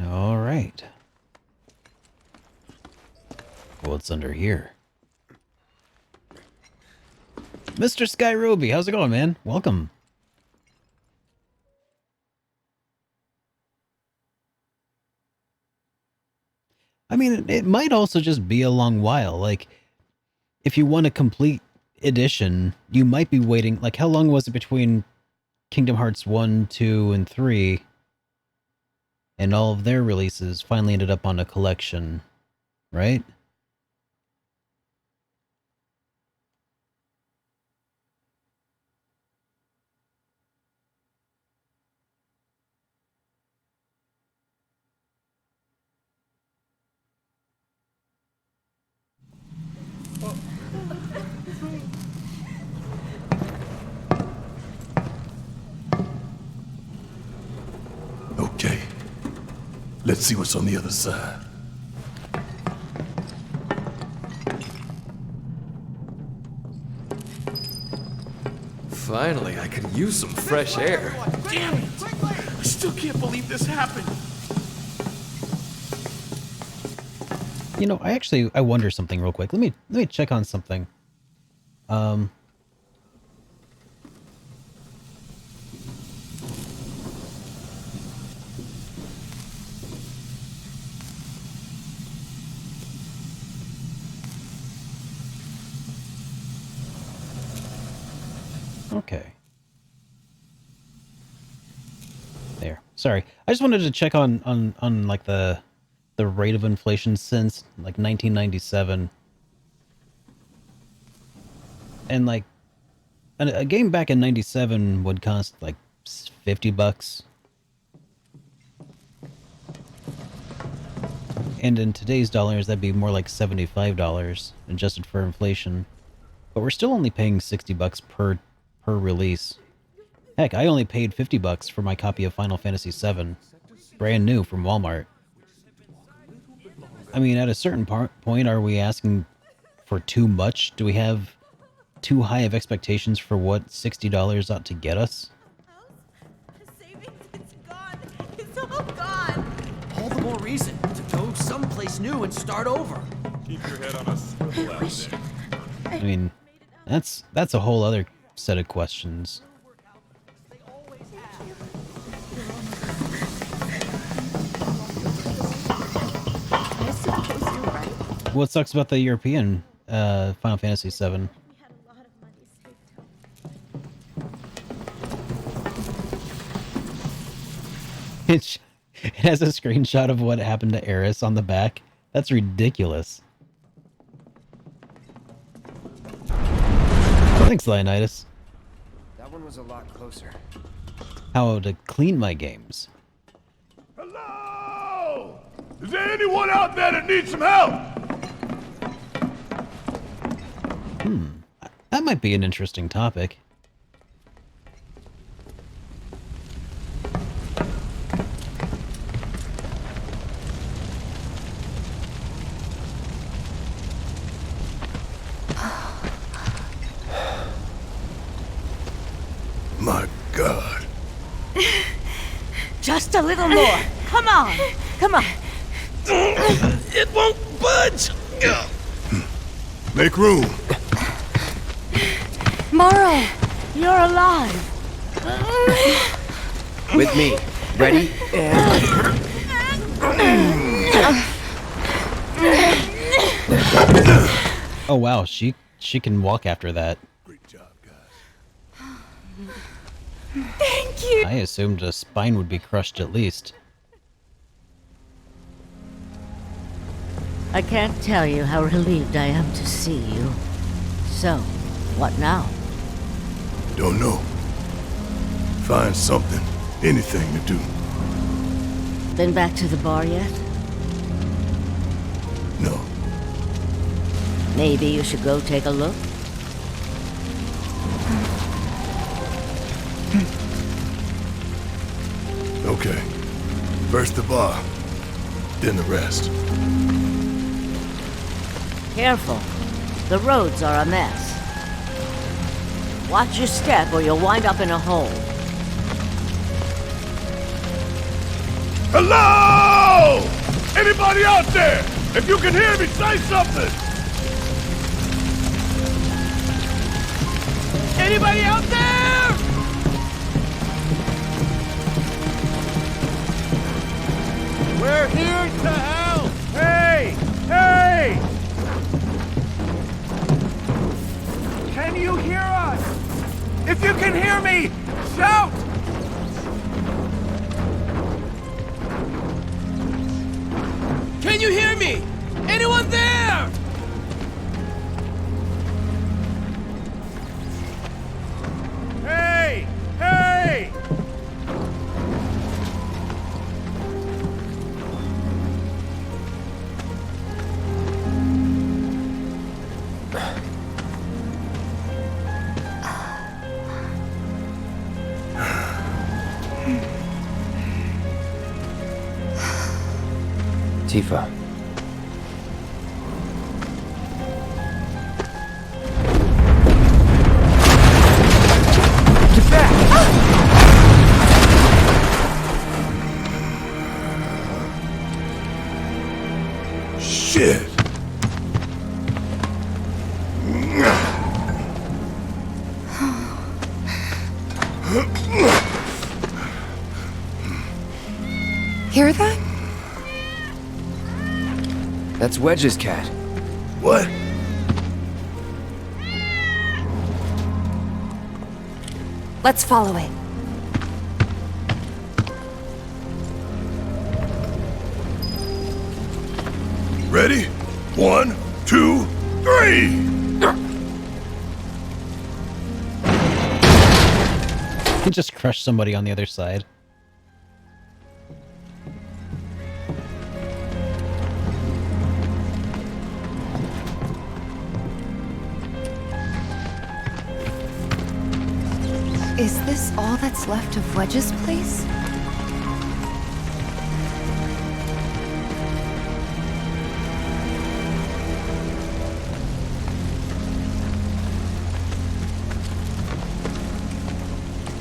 All right. What's under here? Mr. Skyroby, how's it going, man? Welcome. I mean, it might also just be a long while. Like, if you want a complete edition, you might be waiting. Like, how long was it between Kingdom Hearts 1, 2, and 3? And all of their releases finally ended up on a collection, right? Okay. Let's see what's on the other side. Finally, I could use some fresh air. Damn it! I still can't believe this happened. You know, I wonder something real quick. Let me check on something. Okay. There. Sorry. I just wanted to check on like the rate of inflation since like 1997. And like a game back in 97 would cost like $50. And in today's dollars that'd be more like $75 adjusted for inflation. But we're still only paying $60 per release. Heck, I only paid $50 for my copy of Final Fantasy VII, brand new from Walmart. I mean, at a certain point, are we asking for too much? Do we have too high of expectations for what $60 ought to get us? It's all gone. All the more reason to go someplace new and start over. Keep your head on a swivel out there. I mean, that's a whole other set of questions. What sucks about the European Final Fantasy VII? It has a screenshot of what happened to Eris on the back. That's ridiculous. Thanks, Leonidas. That one was a lot closer. How to clean my games. Hello? Is there anyone out there that needs some help? That might be an interesting topic. My God. Just a little more. Come on. Come on. It won't budge! Make room. Morrow! You're alive. With me. Ready? And... Oh wow, she can walk after that. Thank you! I assumed a spine would be crushed at least. I can't tell you how relieved I am to see you. So, what now? Don't know. Find something, anything to do. Been back to the bar yet? No. Maybe you should go take a look? Okay. First the bar, then the rest. Careful. The roads are a mess. Watch your step or you'll wind up in a hole. Hello! Anybody out there? If you can hear me, say something! Anybody out there? We're here to help! Hey! Hey! Can you hear us? If you can hear me, shout! Can you hear me? Anyone there? Hey! Hey! Tifa. Get back! Shit! Hear that? That's Wedge's cat. What? Let's follow it. Ready? 1, 2, 3! He just crushed somebody on the other side. Is this all that's left of Wedge's place?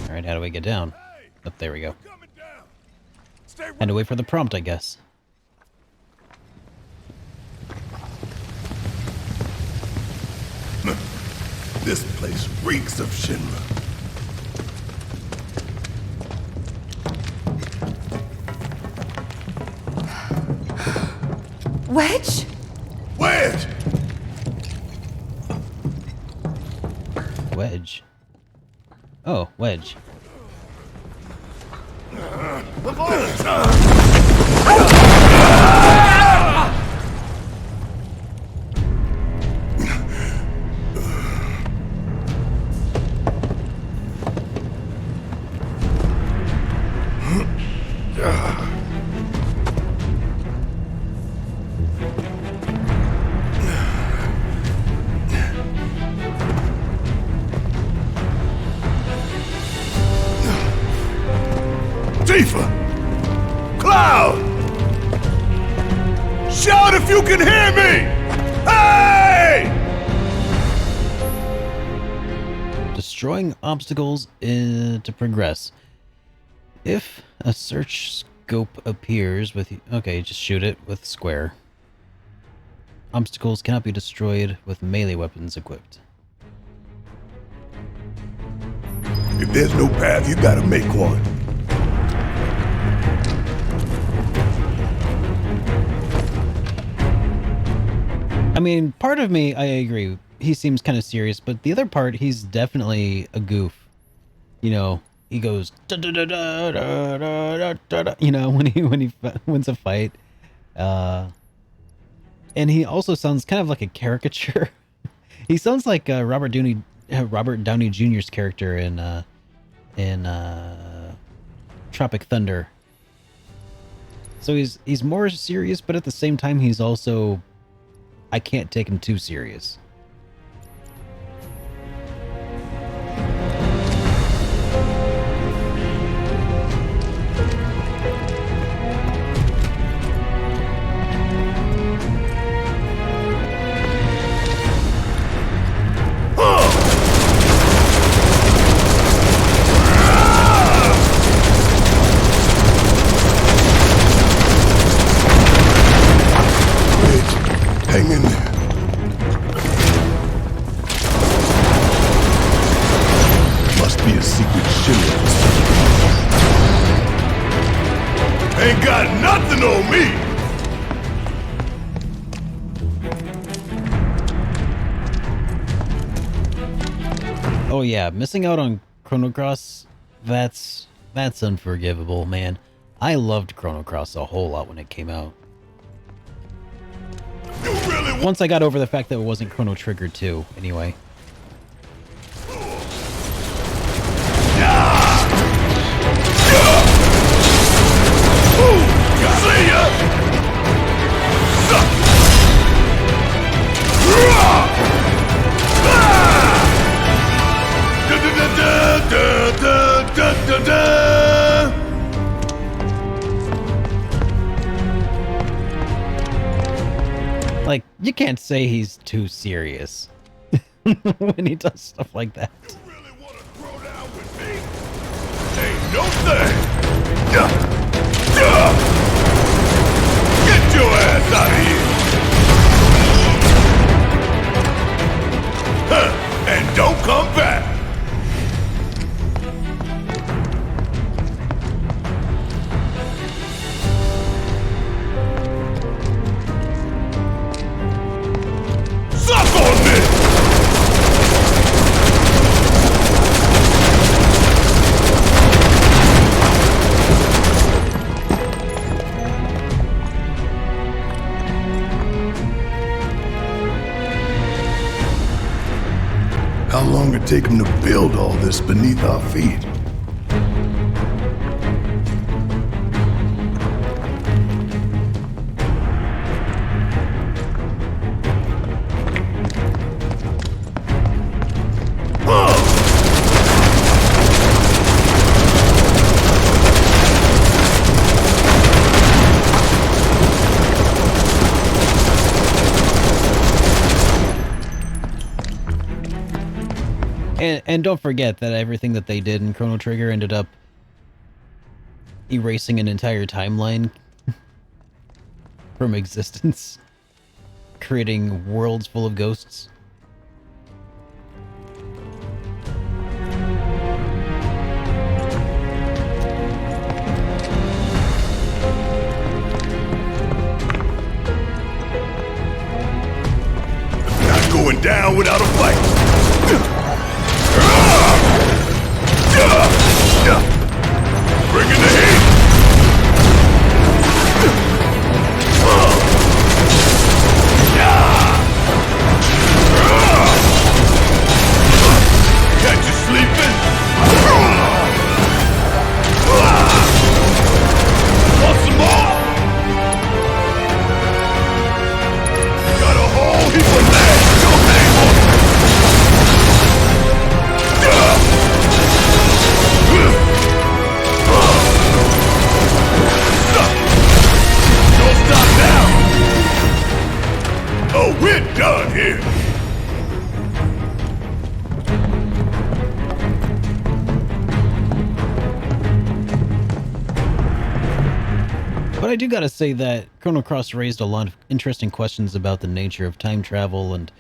Alright, how do we get down? Oh, there we go. Had to wait for the prompt, I guess. This place reeks of Shinra. Wedge? Wedge! Wedge. Oh, Wedge. Tifa! Cloud! Shout if you can hear me! Hey! Destroying obstacles to progress. If a search scope appears with... Okay, just shoot it with square. Obstacles cannot be destroyed with melee weapons equipped. If there's no path, you gotta make one. I mean, part of me, I agree. He seems kind of serious, but the other part, he's definitely a goof. You know, he goes da da da da da da da da. You know, when he wins a fight, and he also sounds kind of like a caricature. He sounds like Robert Downey Jr.'s character in Tropic Thunder. So he's more serious, but at the same time, he's also, I can't take him too serious. Hang in there. Must be a secret shimmer. Ain't got nothing on me! Oh yeah, missing out on Chrono Cross, that's unforgivable, man. I loved Chrono Cross a whole lot when it came out. Once I got over the fact that it wasn't Chrono Trigger 2, anyway. See ya! Like, you can't say he's too serious when he does stuff like that. Ain't no thing! Get your ass out of here! Huh. And don't come back! Suck on this! How long it take him to build all this beneath our feet? And don't forget that everything that they did in Chrono Trigger ended up erasing an entire timeline from existence, creating worlds full of ghosts. Not going down without a fight! Bring in the heat! Catch you sleeping? Want some more? Got a whole heap of legs! Your name on it! Don't stop now! Oh, we're done here! But I do gotta say that Chrono Cross raised a lot of interesting questions about the nature of time travel and,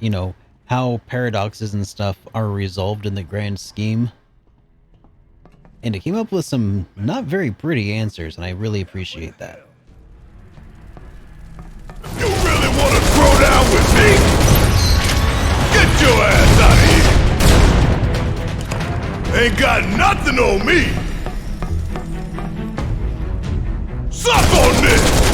you know, how paradoxes and stuff are resolved in the grand scheme. And it came up with some not very pretty answers, and I really appreciate that. You really want to throw down Ain't got nothing on me! Suck on this!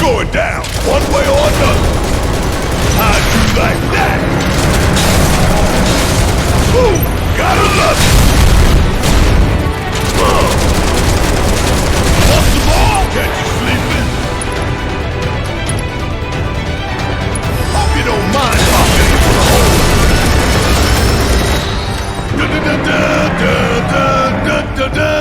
Going down, one way or another. How'd you like that? Ooh, gotta love it. Want some more? Catch you sleeping? Hope you don't mind popping for the hole. Da-da-da-da-da-da-da-da-da.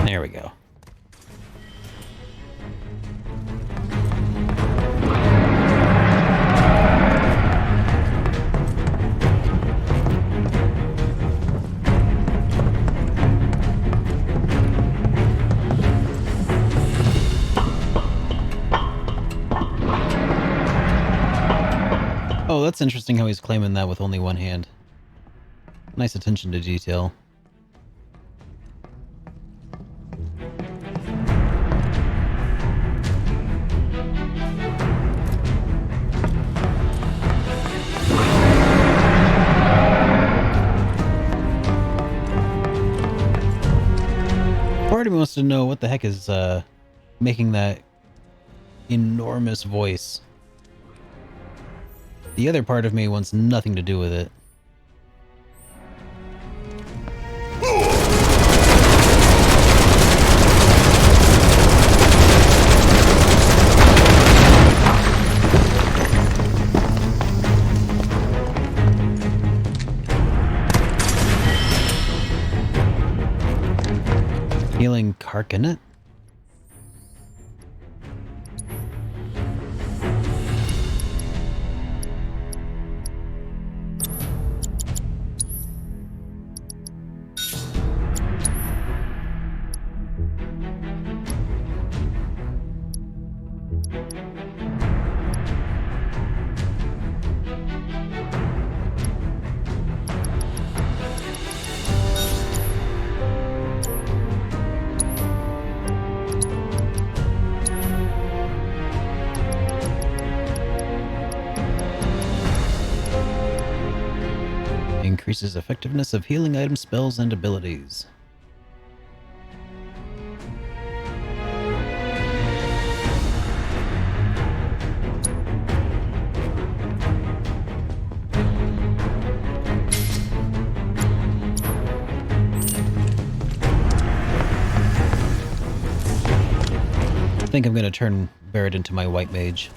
There we go. Oh, that's interesting how he's claiming that with only one hand. Nice attention to detail. Part of me wants to know what the heck is making that enormous voice. The other part of me wants nothing to do with it. Healing Carcanet? Increases effectiveness of healing item spells and abilities. I think I'm going to turn Barret into my white mage.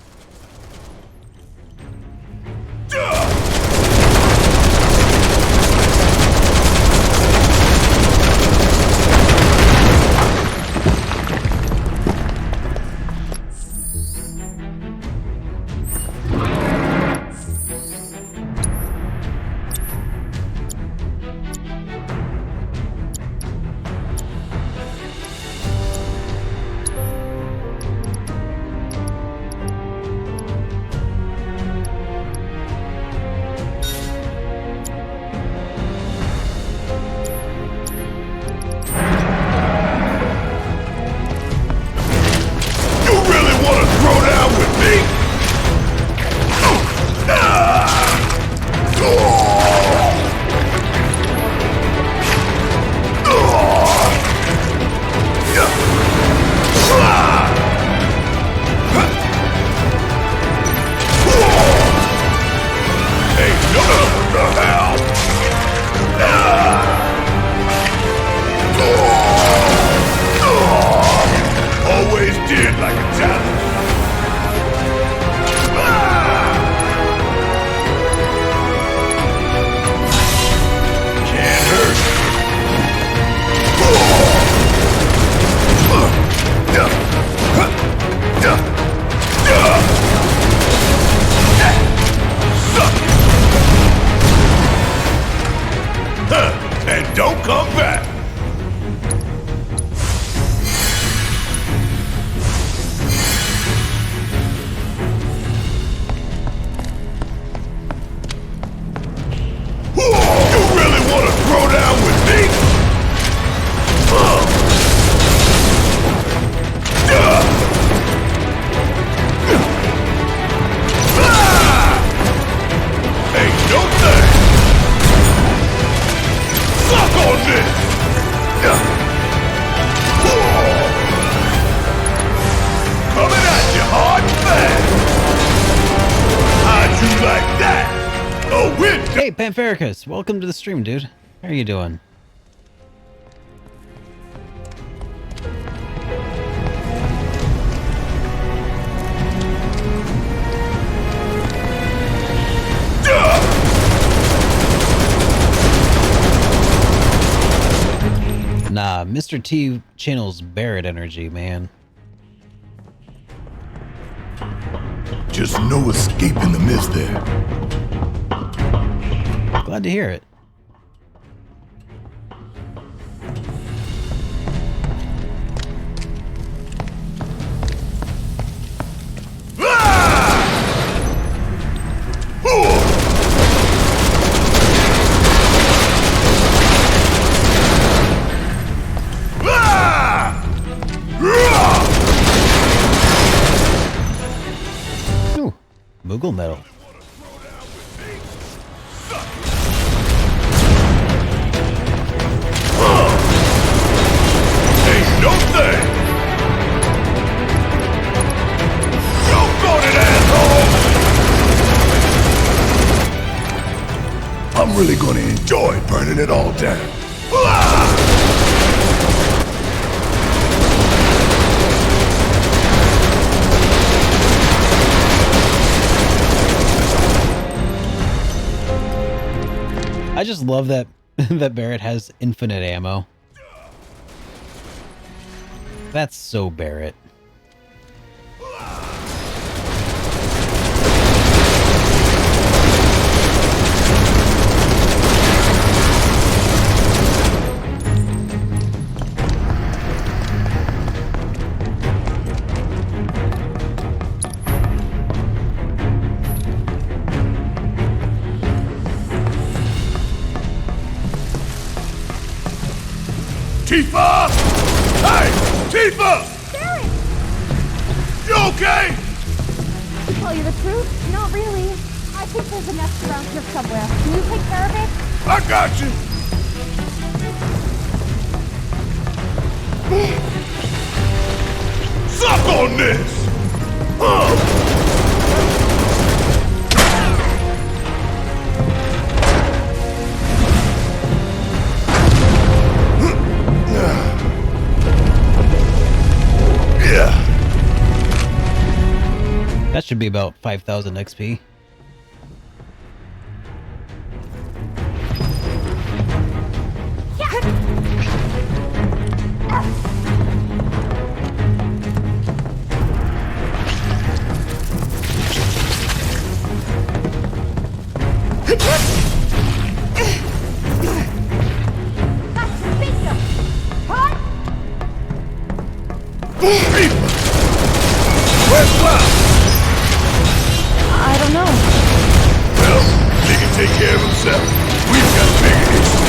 Oh, we're Hey, Panthericus, welcome to the stream, dude. How are you doing? Nah, Mr. T channels Barrett energy, man. Just no escape in the mist there. Glad to hear it. Ooh, Moogle Metal. Ain't no thing! Doggone it, asshole! I'm really gonna enjoy burning it all down. I just love that that Barrett has infinite ammo. That's so Barrett. Tifa! Hey! Tifa! Derek! You okay? To tell you the truth, not really. I think there's a nest around here somewhere. Can you take care of it? I got you! Suck on this! Yeah. That should be about 5,000 XP. Where's Cloud? I don't know. Well, he can take care of himself. We've got bigger issues.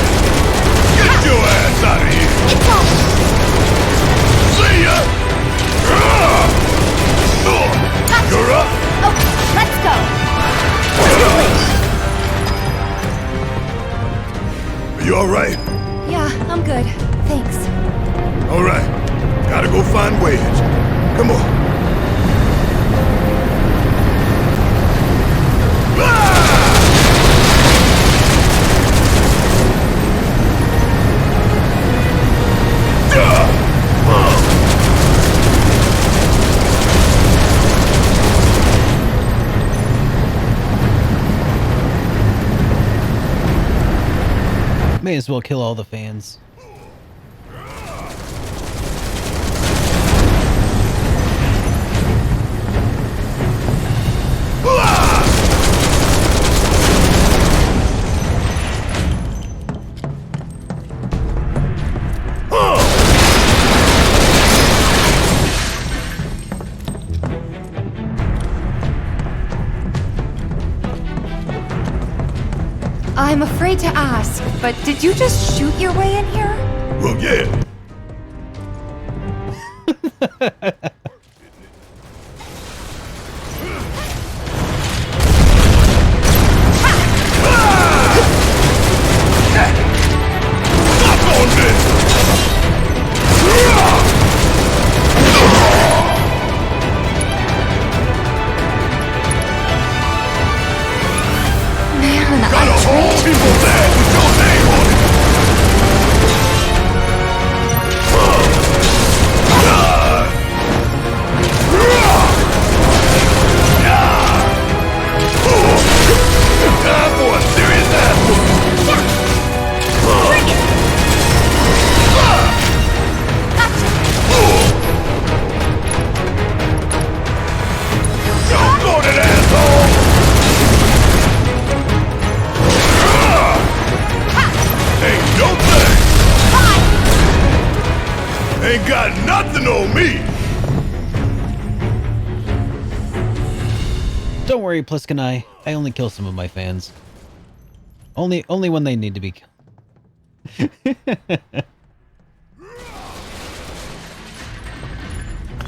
Get your ass out of here! See ya! You're up? Okay, let's go. Are you alright? Yeah, I'm good. Thanks. Alright. Gotta go find Wedge. Come on. May as well kill all the fans. I'm afraid to ask, but did you just shoot your way in here? Well, yeah. Man, ain't got nothing on me! Don't worry, Pliskin. I only kill some of my fans. Only when they need to be killed.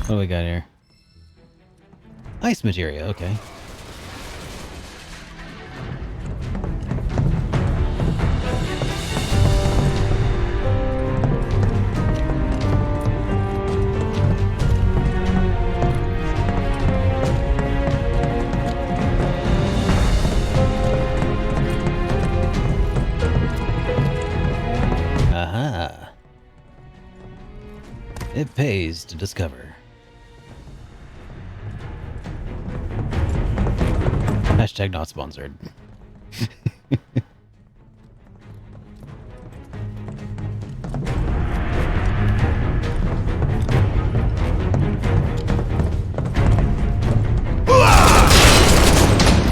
What do we got here? Ice materia, okay. Aha. It pays to discover. Hashtag not sponsored.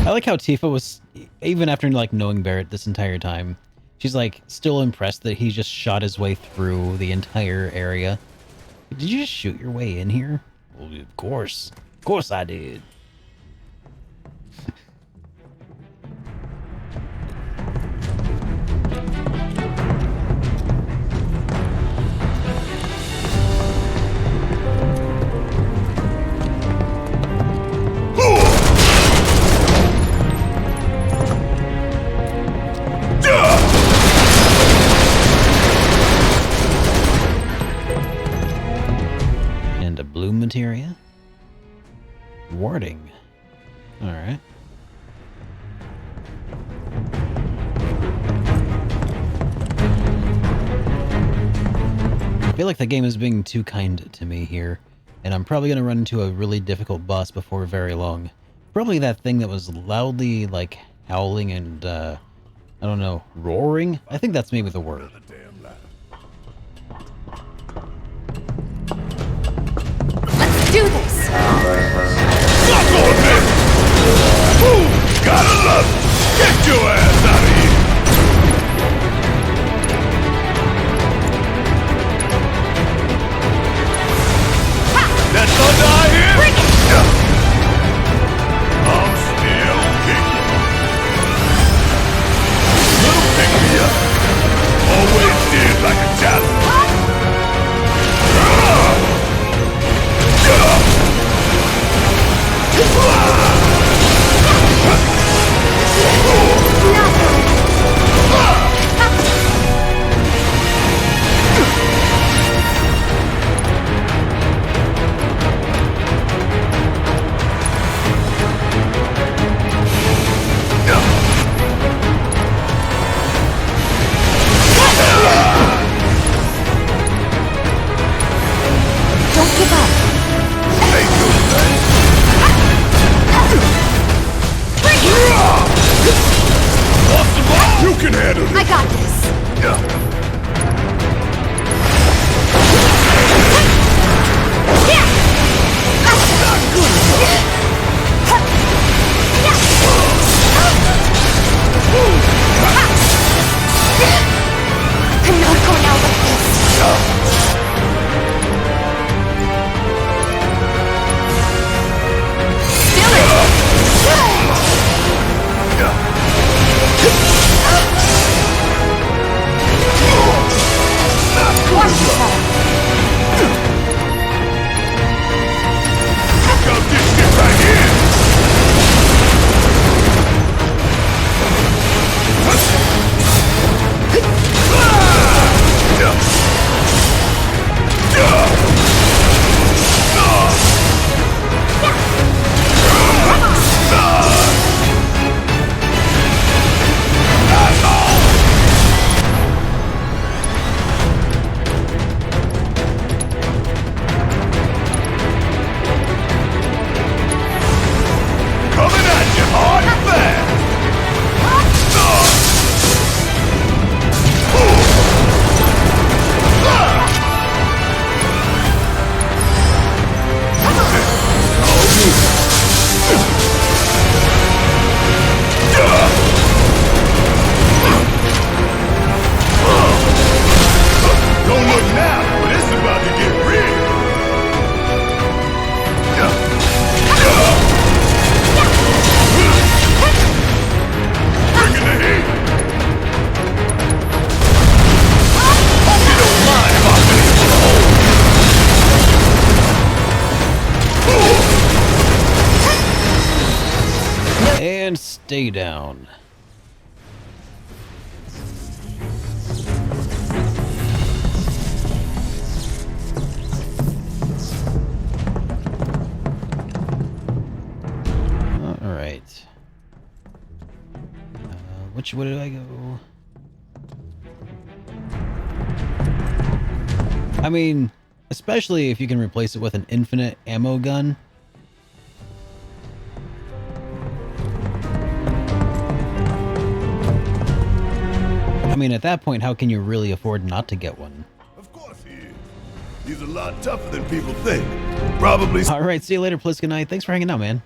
I like how Tifa was, even after like knowing Barrett this entire time, she's like still impressed that he just shot his way through the entire area. Did you just shoot your way in here? Well, of course I did. And a blue materia. Warding. Alright. I feel like the game is being too kind to me here, and I'm probably going to run into a really difficult boss before very long. Probably that thing that was loudly, like, howling and, I don't know, roaring? I think that's maybe the word. Let's do this! Suck on this! Ooh, gotta love it! Get your ass out of here! That thunder I hear? Bring it! I'm still kicking. Little pick me up. Always did like a challenge. Don't give up! Ain't no thing. Bring it! Want some more? You can handle this. I got this! Not good enough. I'm not going out like this! stay down. All right. Which way did I go? I mean, especially if you can replace it with an infinite ammo gun. I mean, at that point, how can you really afford not to get one? Of course he is. He's a lot tougher than people think. Probably. All right, see you later, Pliska Knight. Thanks for hanging out, man.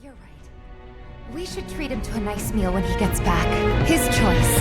You're right. We should treat him to a nice meal when he gets back. His choice.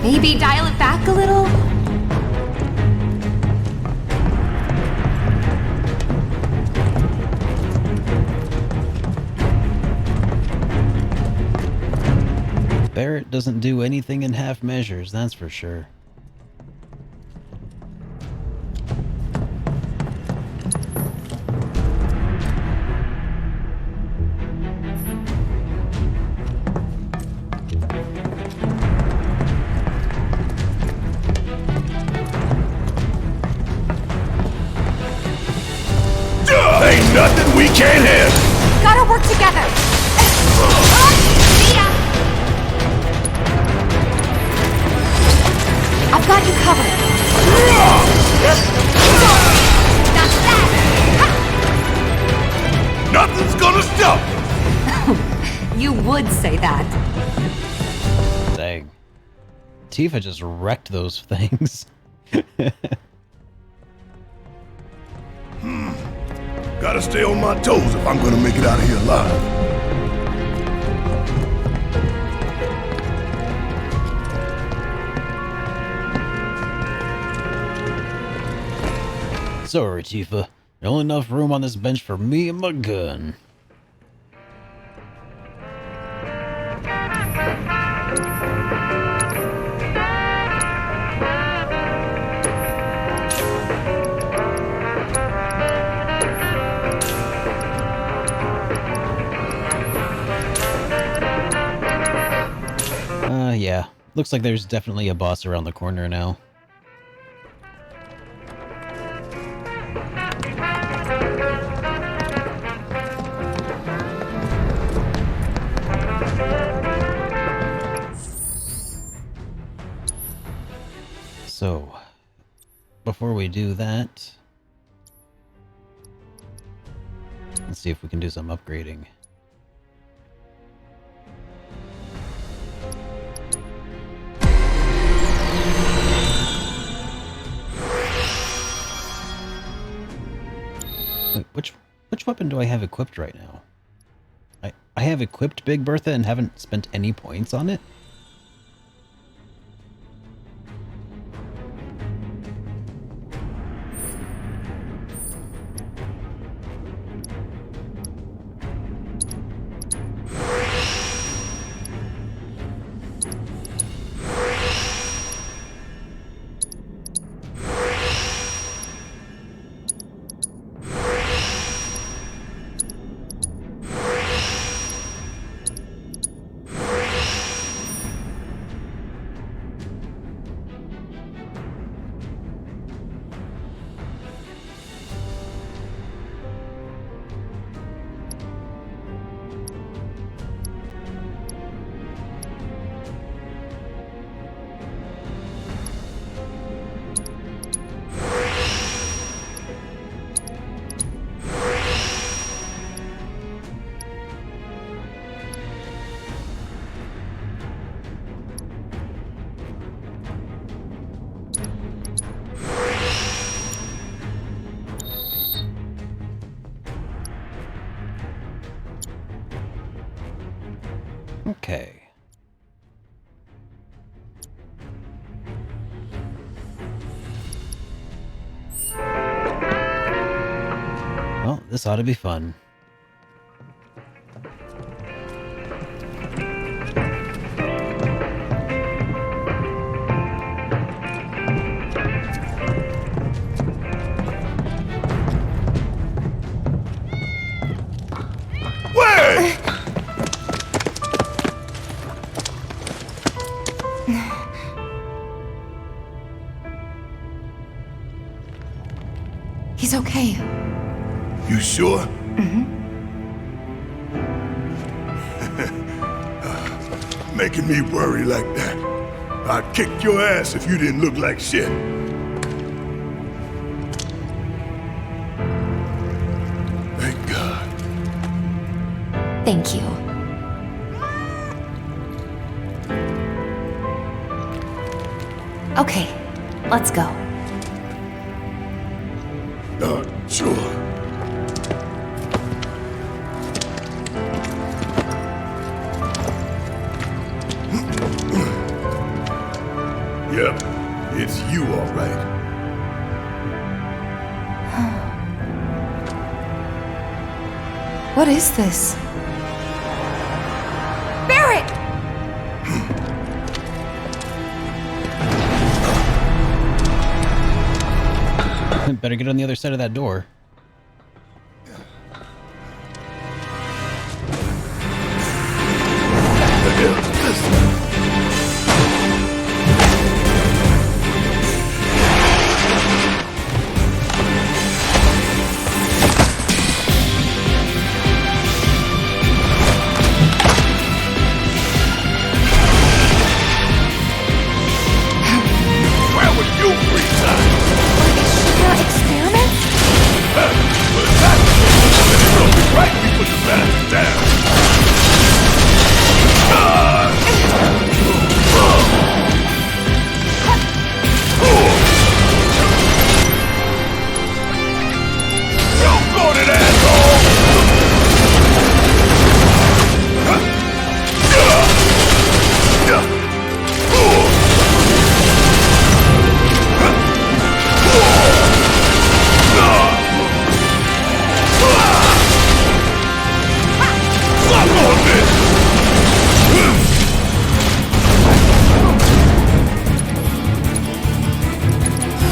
Maybe dial it back a little? Barrett doesn't do anything in half measures, that's for sure. Ain't nothing we can't handle. Gotta work together. See ya. I've got you covered. Nothing's gonna stop. You would say that. Dang. Tifa just wrecked those things. Gotta stay on my toes if I'm gonna make it out of here alive. Sorry, Tifa. There's only enough room on this bench for me and my gun. Yeah. Looks like there's definitely a boss around the corner now. So, before we do that, let's see if we can do some upgrading. Wait, which weapon do I have equipped right now? I have equipped Big Bertha and haven't spent any points on it? Okay. Well, this ought to be fun. He's okay. You sure? Making me worry like that. I'd kick your ass if you didn't look like shit. Thank God. Thank you. Okay, let's go. Sure. Yep, it's you all right. What is this? Barrett! Better get on the other side of that door. Where were you free time? Experiments? Right, you put the bastard down. Loaded asshole!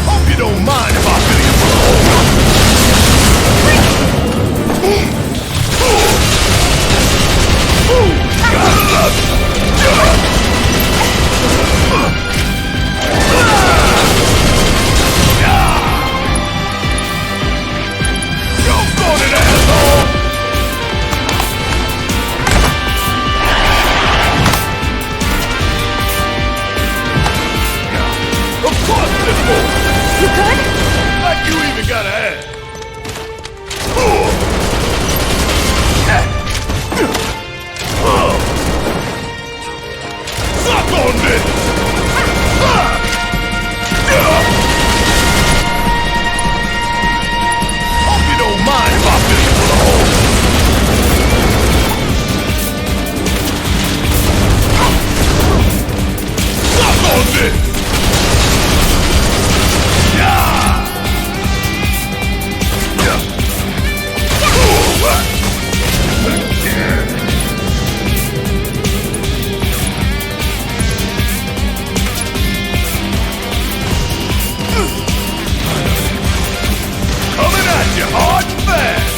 Hope you don't mind if I fill you full of You good? like you even gotta ask. Suck on this! Hope you don't mind if I fill you full of holes. Suck on this! Coming at you hard and fast!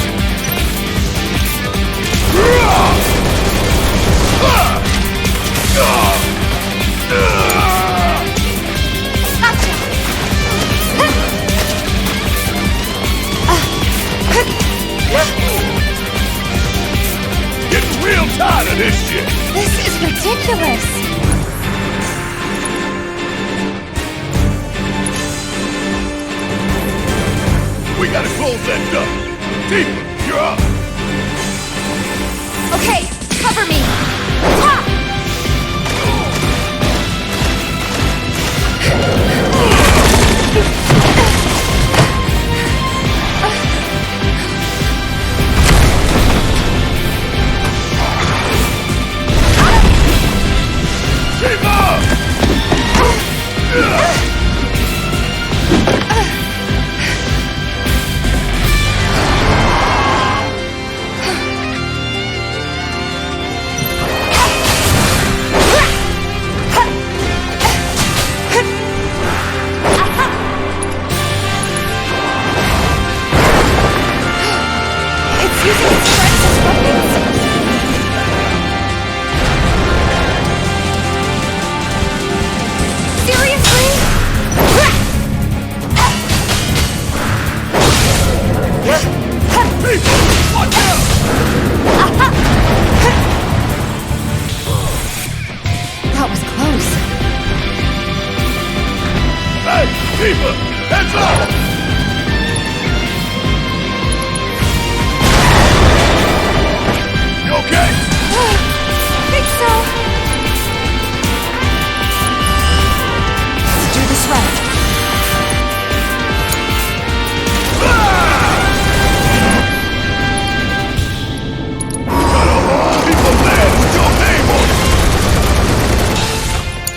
Getting real tired of this shit! This is ridiculous! We gotta close that door. Tifa, you're up. Okay, cover me! Ah! people! Heads up! You okay? Think so. Let's do this right.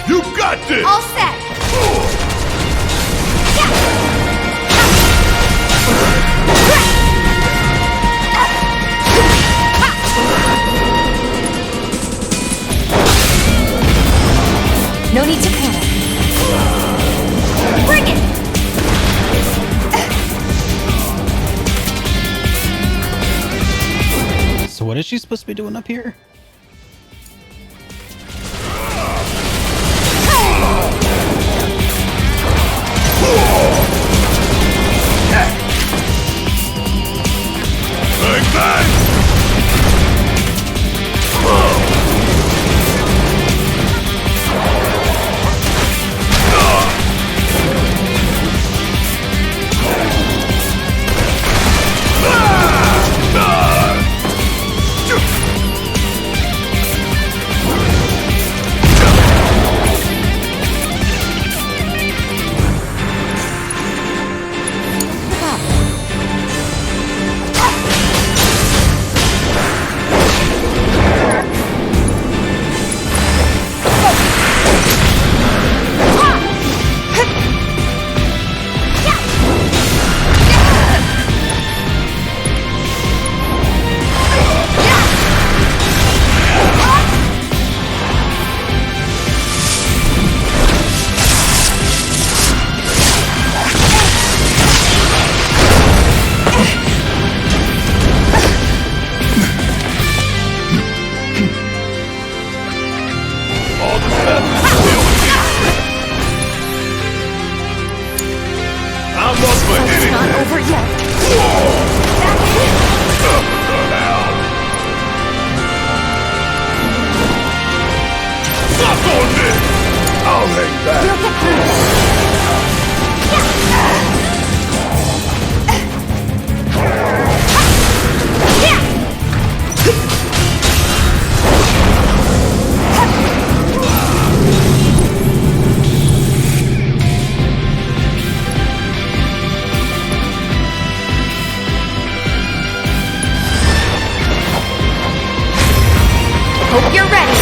You got this! All set! No need to panic. Bring it! So what is she supposed to be doing up here? Bang, bang! It's not over yet. Suck on this! I'll hang back. We'll get through. Hope you're ready.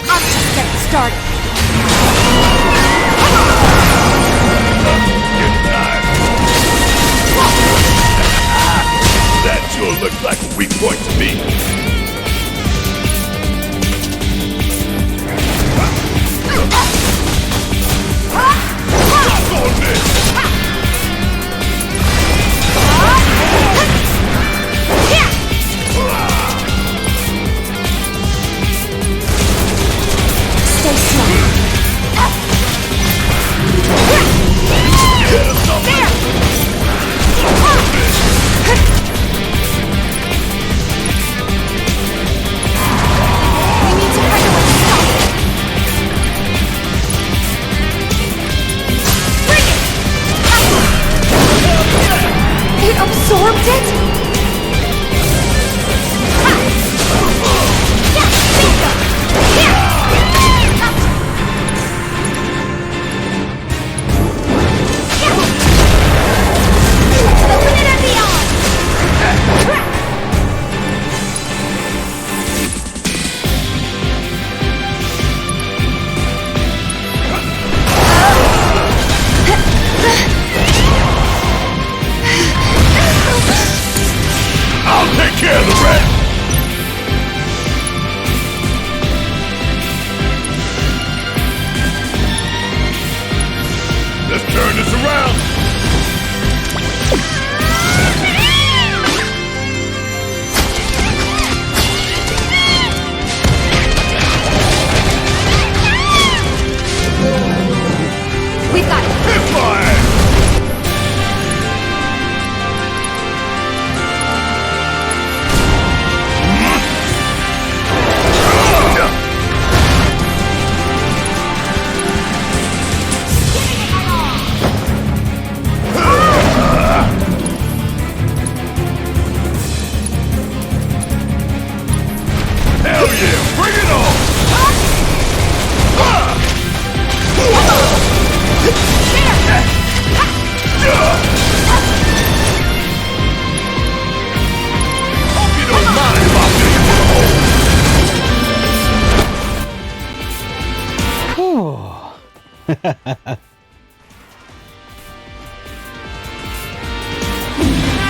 I'm just getting started. That sure looks like a weak point to me. Suck on this! Stay strong. It absorbed it? I'll take care of the rest! Let's turn this around!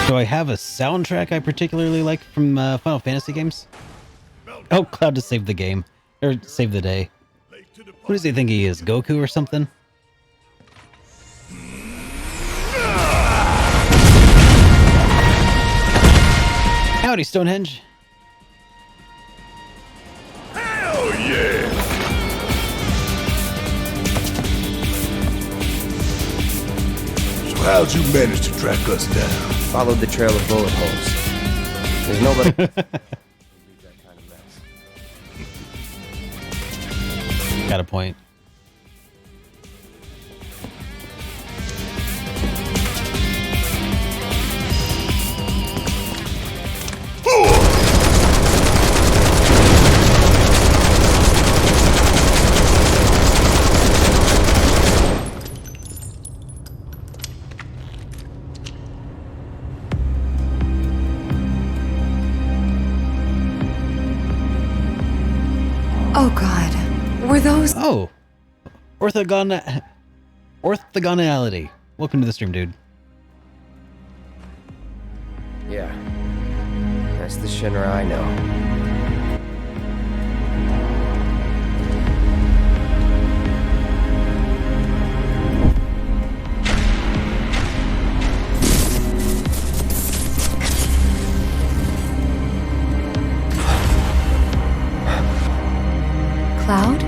Do I have a soundtrack I particularly like from Final Fantasy games? Oh, Cloud to save the game. Or save the day. Who does he think he is? Goku or something? Howdy, Stonehenge. Hell yeah! So how'd you manage to track us down? Followed the trail of bullet holes. There's nobody. Got a point. Oh god. Were those... Oh! Orthogonality. Welcome to the stream, dude. Yeah. That's the Shinra I know. Cloud?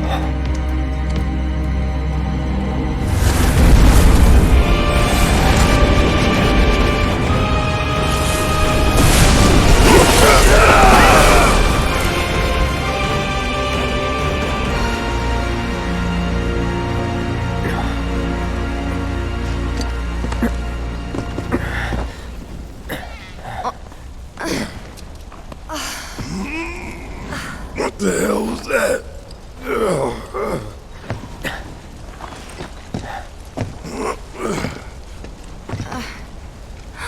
What the hell was that?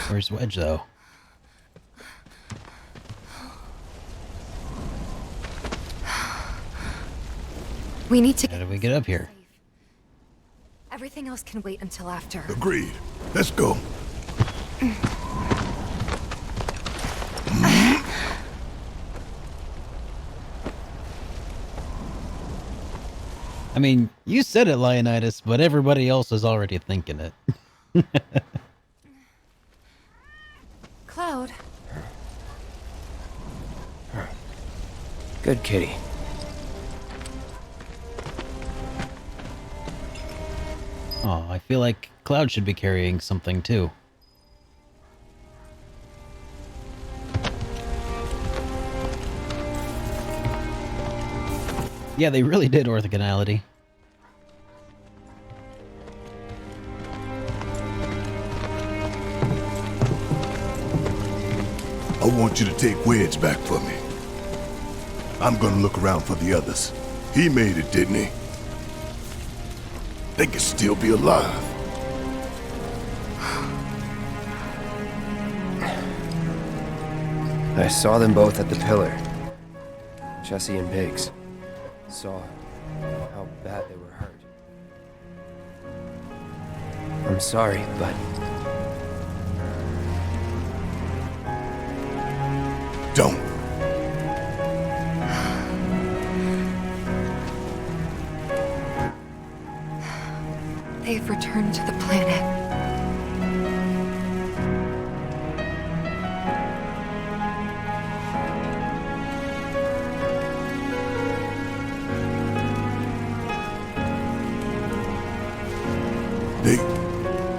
Where's Wedge, though? We need to... How did we get up here? Everything else can wait until after. Agreed. Let's go. I mean, you said it, Leonidas, but everybody else is already thinking it. Cloud? Good kitty. Oh, I feel like Cloud should be carrying something too. Yeah, they really did orthogonality. I want you to take Wedge back for me. I'm gonna look around for the others. He made it, didn't he? They could still be alive. I saw them both at the pillar. Jesse and Biggs. Saw how bad they were hurt. I'm sorry, but... Don't. They've returned to the planet.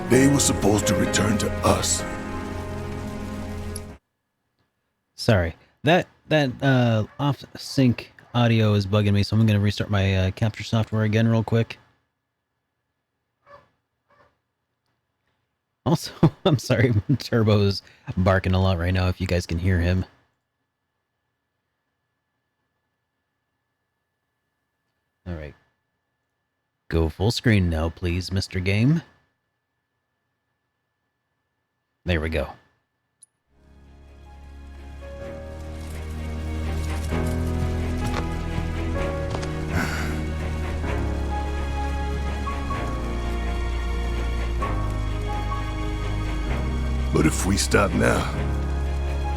They were supposed to return to us. Sorry, that off sync audio is bugging me, so I'm gonna restart my capture software again real quick. Also, I'm sorry, Turbo's barking a lot right now. If you guys can hear him. All right, go full screen now, please, Mr. Game. There we go. But if we stop now,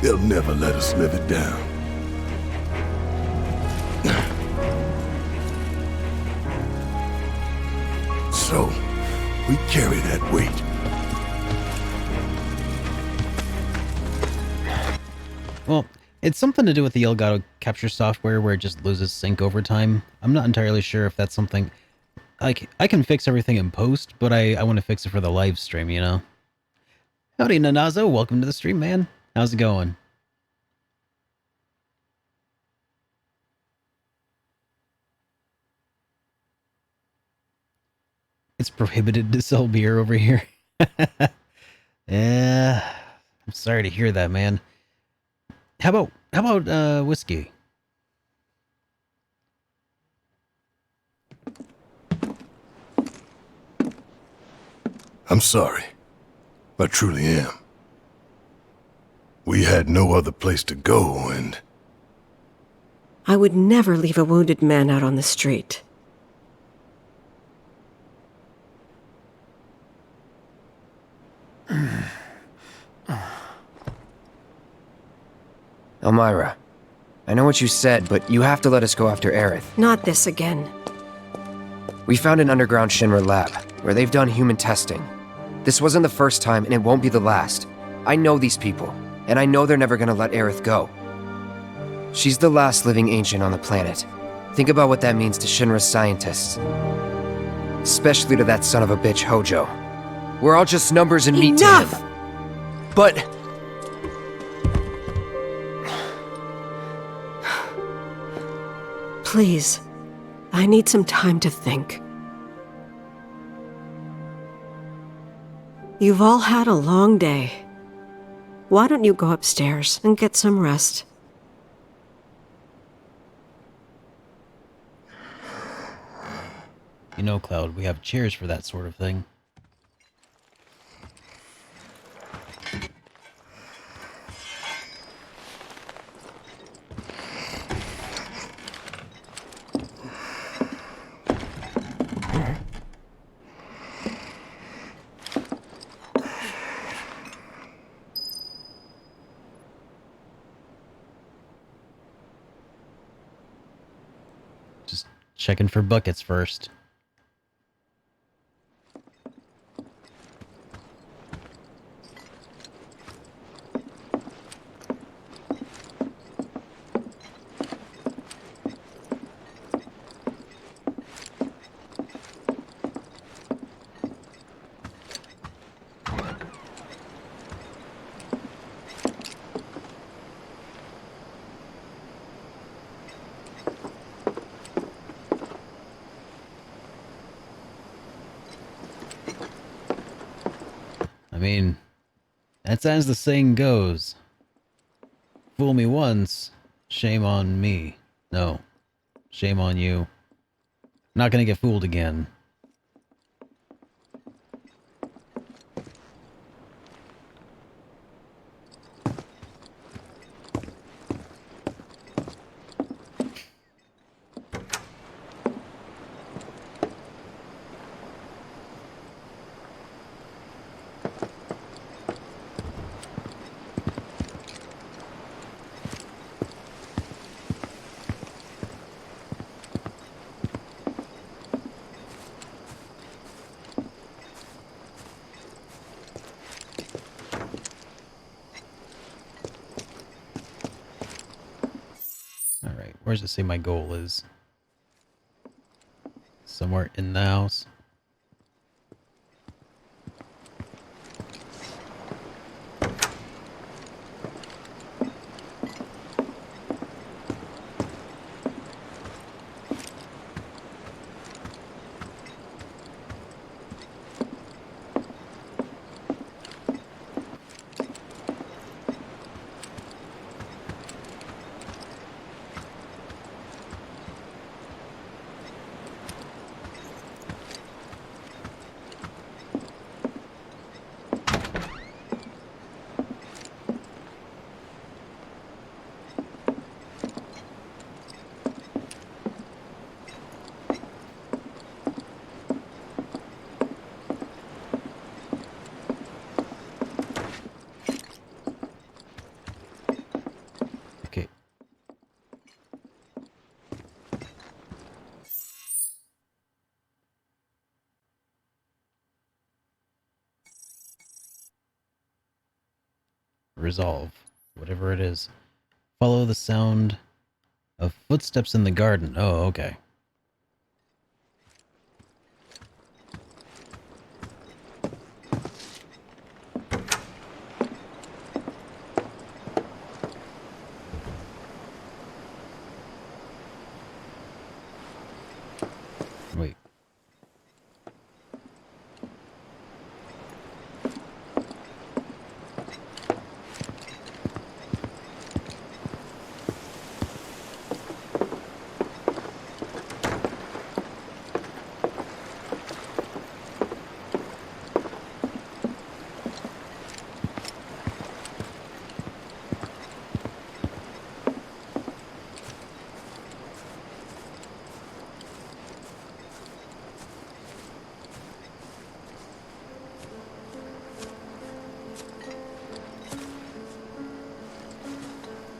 they'll never let us live it down. So, we carry that weight. Well, it's something to do with the Elgato capture software where it just loses sync over time. I'm not entirely sure if that's something... Like, I can fix everything in post, but I want to fix it for the live stream, you know? Howdy, Nanazo. Welcome to the stream, man. How's it going? It's prohibited to sell beer over here. Yeah, I'm sorry to hear that, man. How about whiskey? I'm sorry. I truly am. We had no other place to go, and... I would never leave a wounded man out on the street. Elmira, I know what you said, but you have to let us go after Aerith. Not this again. We found an underground Shinra lab, where they've done human testing. This wasn't the first time, and it won't be the last. I know these people, and I know they're never gonna let Aerith go. She's the last living ancient on the planet. Think about what that means to Shinra's scientists. Especially to that son of a bitch, Hojo. We're all just numbers and meat to him. But... Please, I need some time to think. You've all had a long day. Why don't you go upstairs and get some rest? You know, Cloud, we have chairs for that sort of thing. Just checking for buckets first. I mean, that's as the saying goes. Fool me once, shame on me. No, shame on you. Not gonna get fooled again. Alright, where does it say my goal is? Somewhere in the house. Resolve. Whatever it is. Follow the sound of footsteps in the garden. Oh, okay. Wait.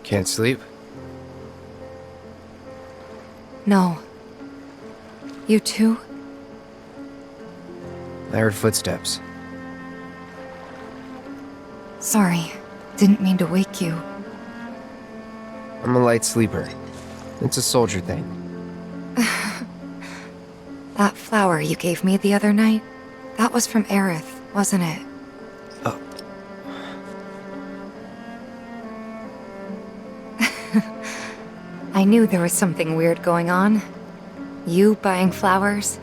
Can't sleep? No. You too? I heard footsteps. Sorry. Didn't mean to wake you. I'm a light sleeper. It's a soldier thing. That flower you gave me the other night, that was from Aerith, wasn't it? Oh. I knew there was something weird going on. You buying flowers?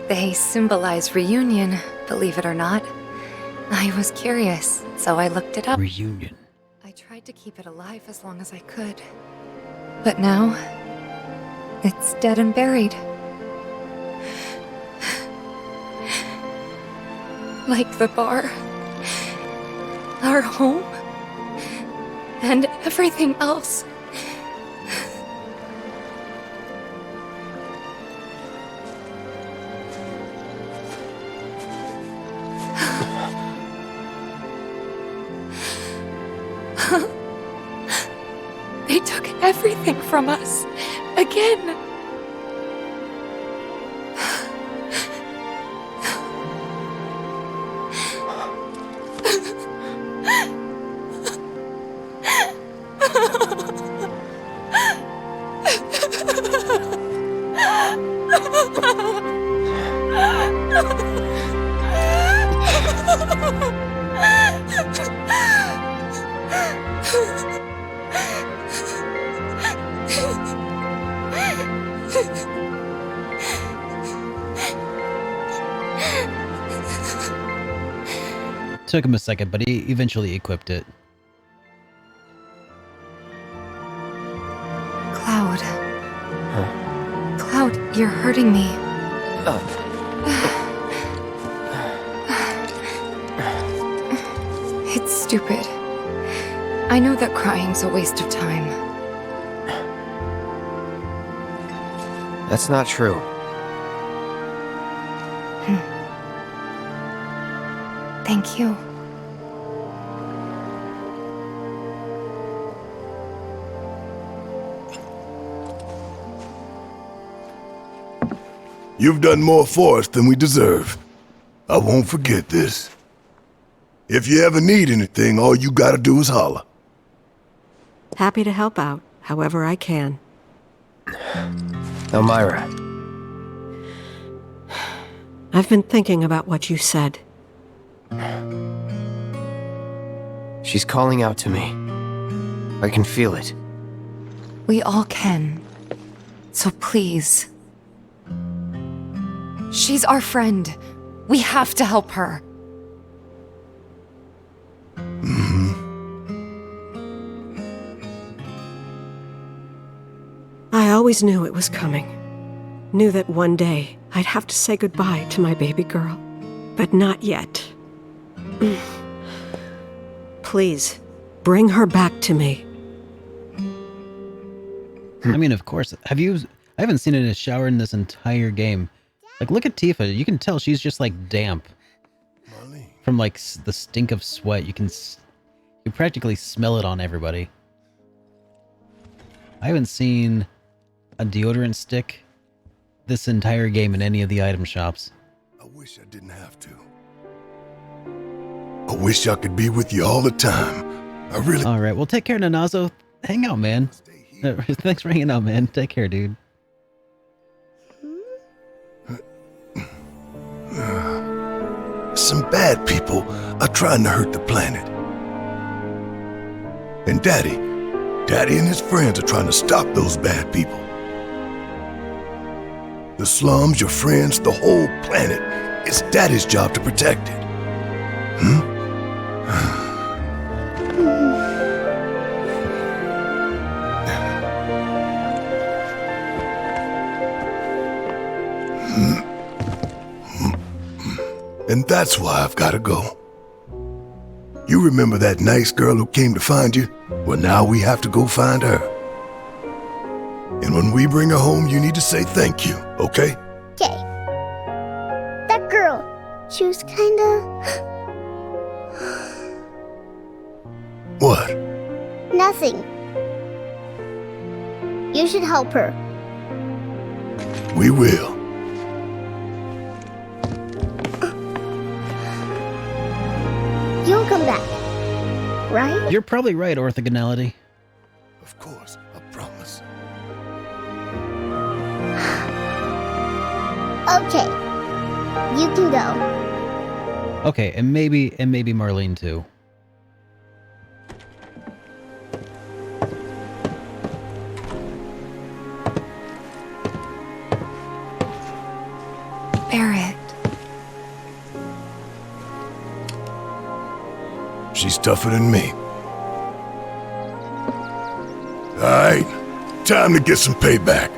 They symbolize reunion, believe it or not. I was curious, so I looked it up. Reunion. I tried to keep it alive as long as I could. But now, it's dead and buried. Like the bar, our home, and everything else. They took everything from us. Again. Took him a second, but he eventually equipped it. Cloud. Cloud, you're hurting me. It's stupid. I know that crying's a waste of time. That's not true. Thank you. You've done more for us than we deserve. I won't forget this. If you ever need anything, all you gotta do is holler. Happy to help out, however I can. Elmira. I've been thinking about what you said. She's calling out to me. I can feel it. We all can. So please. She's our friend. We have to help her. I always knew it was coming. Knew that one day I'd have to say goodbye to my baby girl. But not yet. Please, bring her back to me. I mean, of course. I haven't seen it in a shower in this entire game. Like, look at Tifa. You can tell she's just, like, damp. From, like, the stink of sweat. You practically smell it on everybody. I haven't seen a deodorant stick this entire game in any of the item shops. I wish I didn't have to. I wish I could be with you all the time. I really... All right, well, take care, Nanazo. Hang out, man. Thanks for hanging out, man. Take care, dude. Some bad people are trying to hurt the planet. And Daddy and his friends are trying to stop those bad people. The slums, your friends, the whole planet. It's Daddy's job to protect it. And that's why I've got to go. You remember that nice girl who came to find you? Well, now we have to go find her. And when we bring her home, you need to say thank you, okay? Okay. That girl, she was kinda... What? nothing. You should help her. We will. You'll come back, right? You're probably right, orthogonality. Of course, I promise. Okay. You can go. Okay, and maybe Marlene too. Barrett. She's tougher than me. Alright, time to get some payback.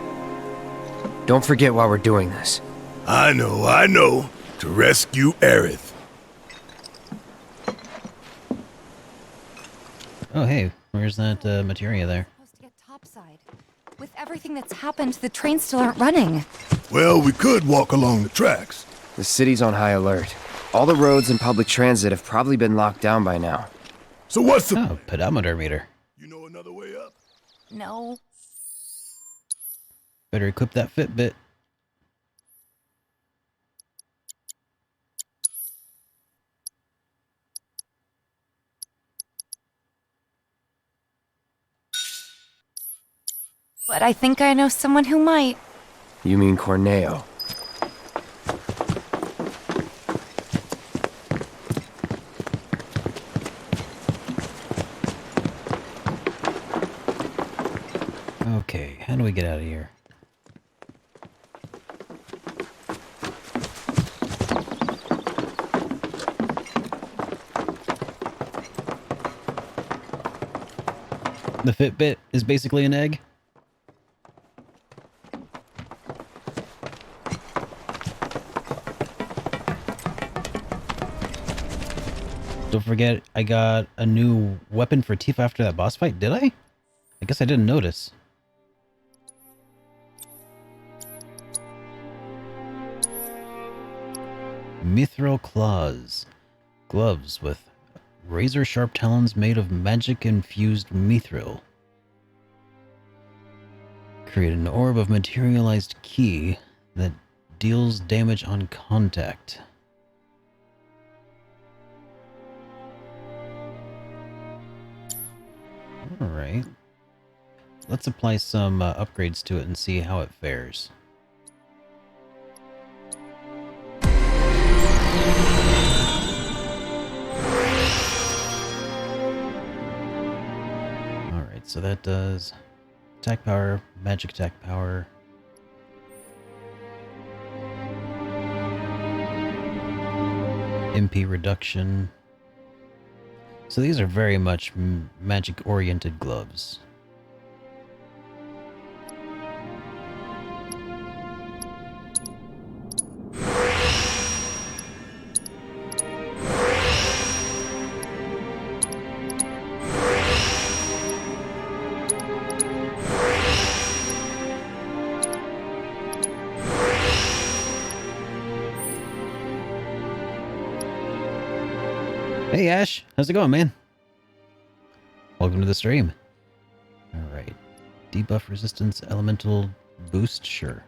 Don't forget why we're doing this. I know. To rescue Aerith. Oh, hey, where's that materia there? Supposed to get topside. With everything that's happened, the trains still aren't running. Well, we could walk along the tracks. The city's on high alert. All the roads and public transit have probably been locked down by now. So what's the... Oh, pedometer meter. You know another way up? No. Better equip that Fitbit. But I think I know someone who might. You mean Corneo? Okay, how do we get out of here? The Fitbit is basically an egg? Don't forget, I got a new weapon for Tifa after that boss fight, did I? I guess I didn't notice. Mithril claws. Gloves with razor-sharp talons made of magic-infused mithril. Create an orb of materialized ki that deals damage on contact. Alright. Let's apply some upgrades to it and see how it fares. Alright, so that does attack power, magic attack power. MP reduction. So these are very much magic-oriented gloves. Hey Ash, how's it going, man? Welcome to the stream. Alright. Debuff resistance, elemental boost, sure.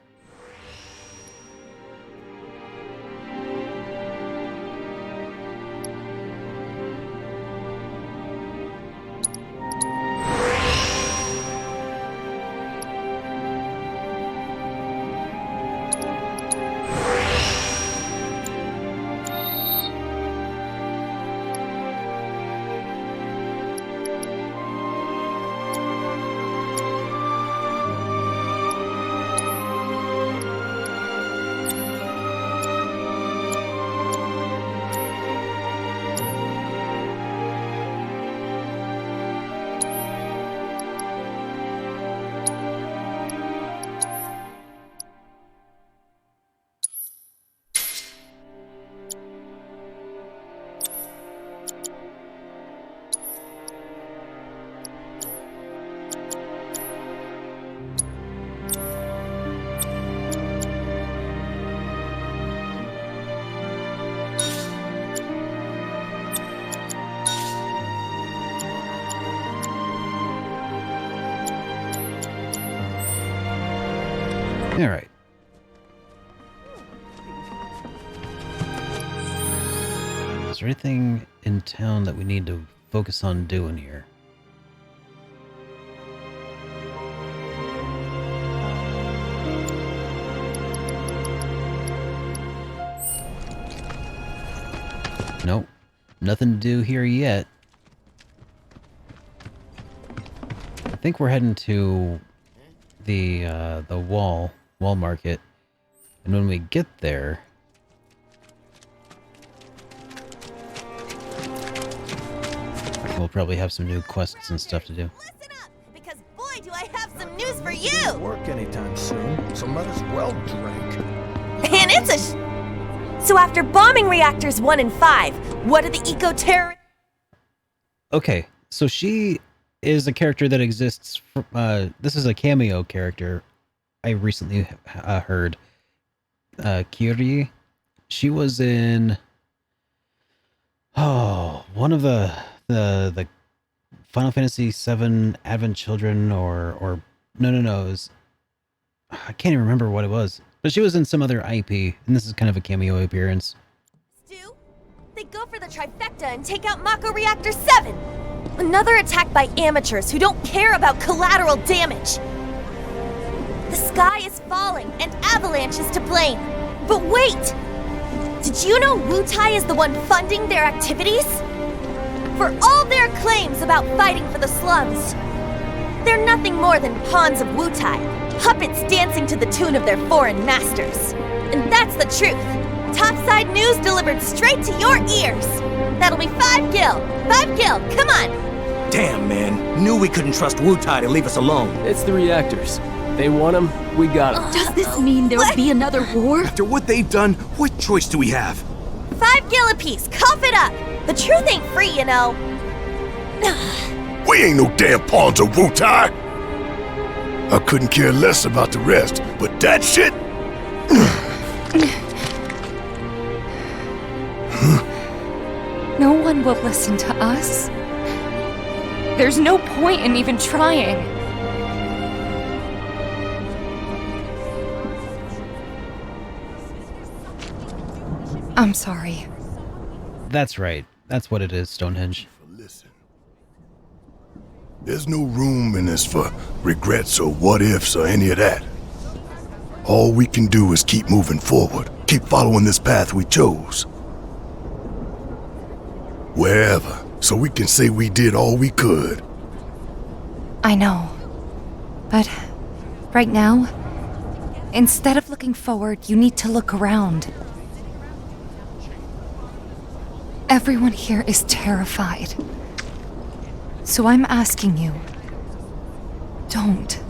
All right. Is there anything in town that we need to focus on doing here? Nope. Nothing to do here yet. I think we're heading to the wall market. And when we get there, we'll probably have some new quests and stuff to do. Listen up, because boy, do I have some news for you! Work anytime soon, so might as well drink. And it's a So after bombing reactors 1 and 5, what are the eco-terrorists? Okay, so she is a character that exists. This is a cameo character I recently heard. Kyrie. She was in one of the Final Fantasy VII Advent Children or no, it was, I can't even remember what it was, but she was in some other IP, and this is kind of a cameo appearance. Stu, they go for the trifecta and take out Mako Reactor 7. Another attack by amateurs who don't care about collateral damage. The sky is falling and Avalanche is to blame. But wait! Did you know Wutai is the one funding their activities? For all their claims about fighting for the slums, they're nothing more than pawns of Wutai, puppets dancing to the tune of their foreign masters. And that's the truth. Topside news delivered straight to your ears. That'll be 5 gil. 5 gil, come on! Damn, man. Knew we couldn't trust Wutai to leave us alone. It's the reactors. They want them, we got them. Does this mean there'll be another war? After what they've done, what choice do we have? 5 gil apiece, cough it up! The truth ain't free, you know. We ain't no damn pawns of Wutai! I couldn't care less about the rest, but that shit... No one will listen to us. There's no point in even trying. I'm sorry. That's right. That's what it is, Stonehenge. Listen. There's no room in this for regrets or what-ifs or any of that. All we can do is keep moving forward, keep following this path we chose. Wherever, so we can say we did all we could. I know. But right now, instead of looking forward, you need to look around. Everyone here is terrified. So I'm asking you, don't.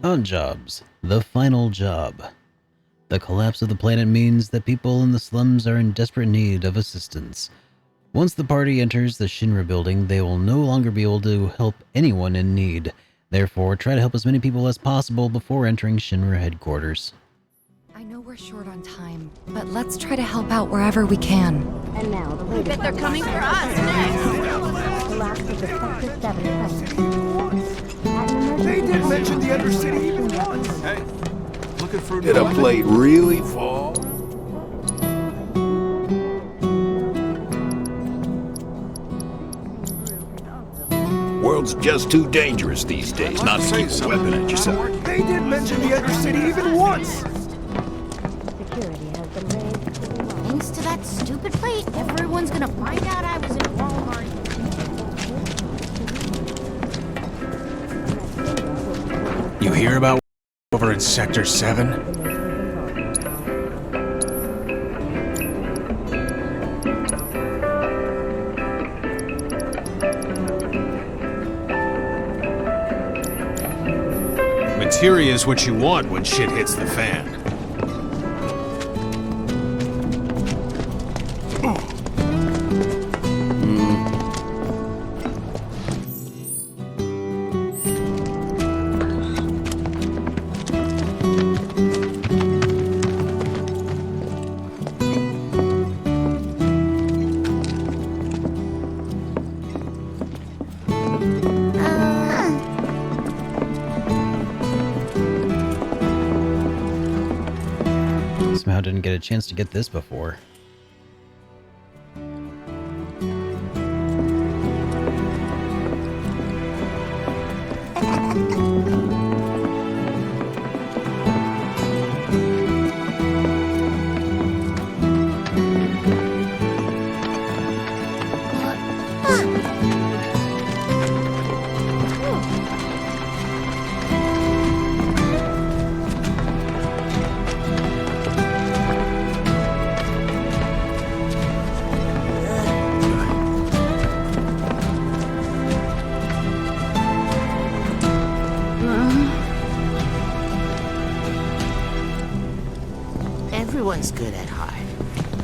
On jobs. The final job. The collapse of the planet means that people in the slums are in desperate need of assistance. Once the party enters the Shinra building, they will no longer be able to help anyone in need. Therefore, try to help as many people as possible before entering Shinra headquarters. I know we're short on time, but let's try to help out wherever we can. And now the I bet they're coming for us next. collapse of the Sector 7 They didn't mention the Undercity even once. Hey, looking for Did a plate really fall? World's just too dangerous these days not to keep a weapon at your side. They didn't mention the Undercity even once. Security has been raised. Thanks to that stupid plate, everyone's gonna find out I was in Walmart. You hear about over in Sector 7? Materia is what you want when shit hits the fan. somehow didn't get a chance to get this before. Everyone's good at heart,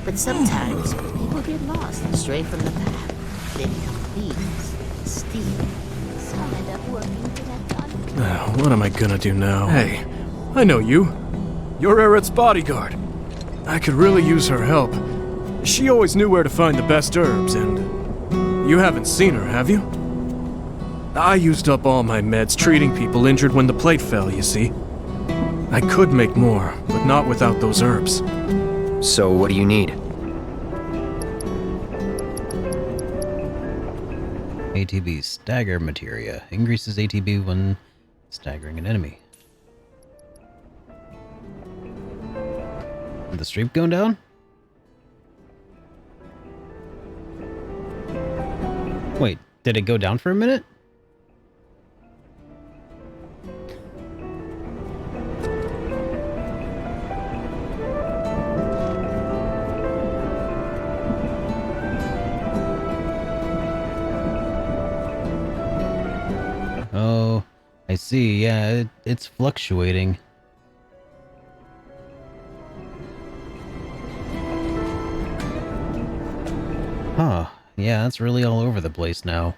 but sometimes people get lost and stray from the path. They become thieves, steal. Some end up working for that god. What am I gonna do now? Hey, I know you. You're Aerith's bodyguard. I could really use her help. She always knew where to find the best herbs, and you haven't seen her, have you? I used up all my meds treating people injured when the plate fell, you see. I could make more, but not without those herbs. So what do you need? ATB stagger materia. Increases ATB when staggering an enemy. Is the streak going down? Wait, did it go down for a minute? Oh, I see. Yeah, it's fluctuating. Huh. Yeah, that's really all over the place now.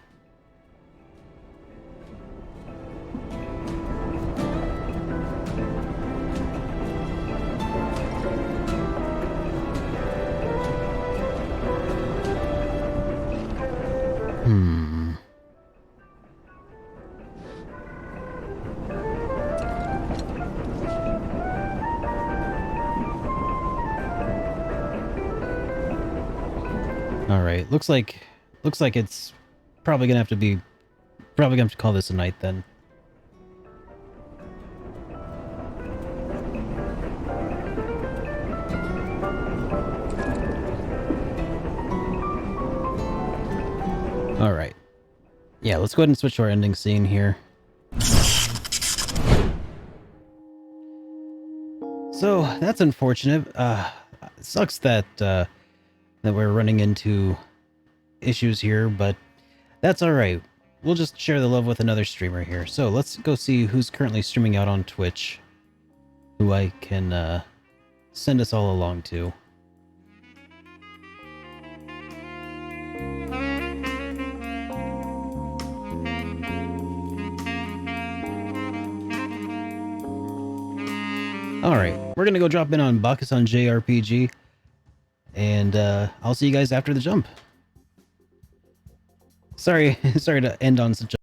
Alright, looks like it's probably gonna have to call this a night then. Alright. Yeah, let's go ahead and switch to our ending scene here. So, that's unfortunate. It sucks that we're running into issues here, but that's alright. We'll just share the love with another streamer here. So let's go see who's currently streaming out on Twitch, who I can send us all along to. Alright, we're gonna go drop in on Bakusan JRPG. And I'll see you guys after the jump. Sorry to end on such a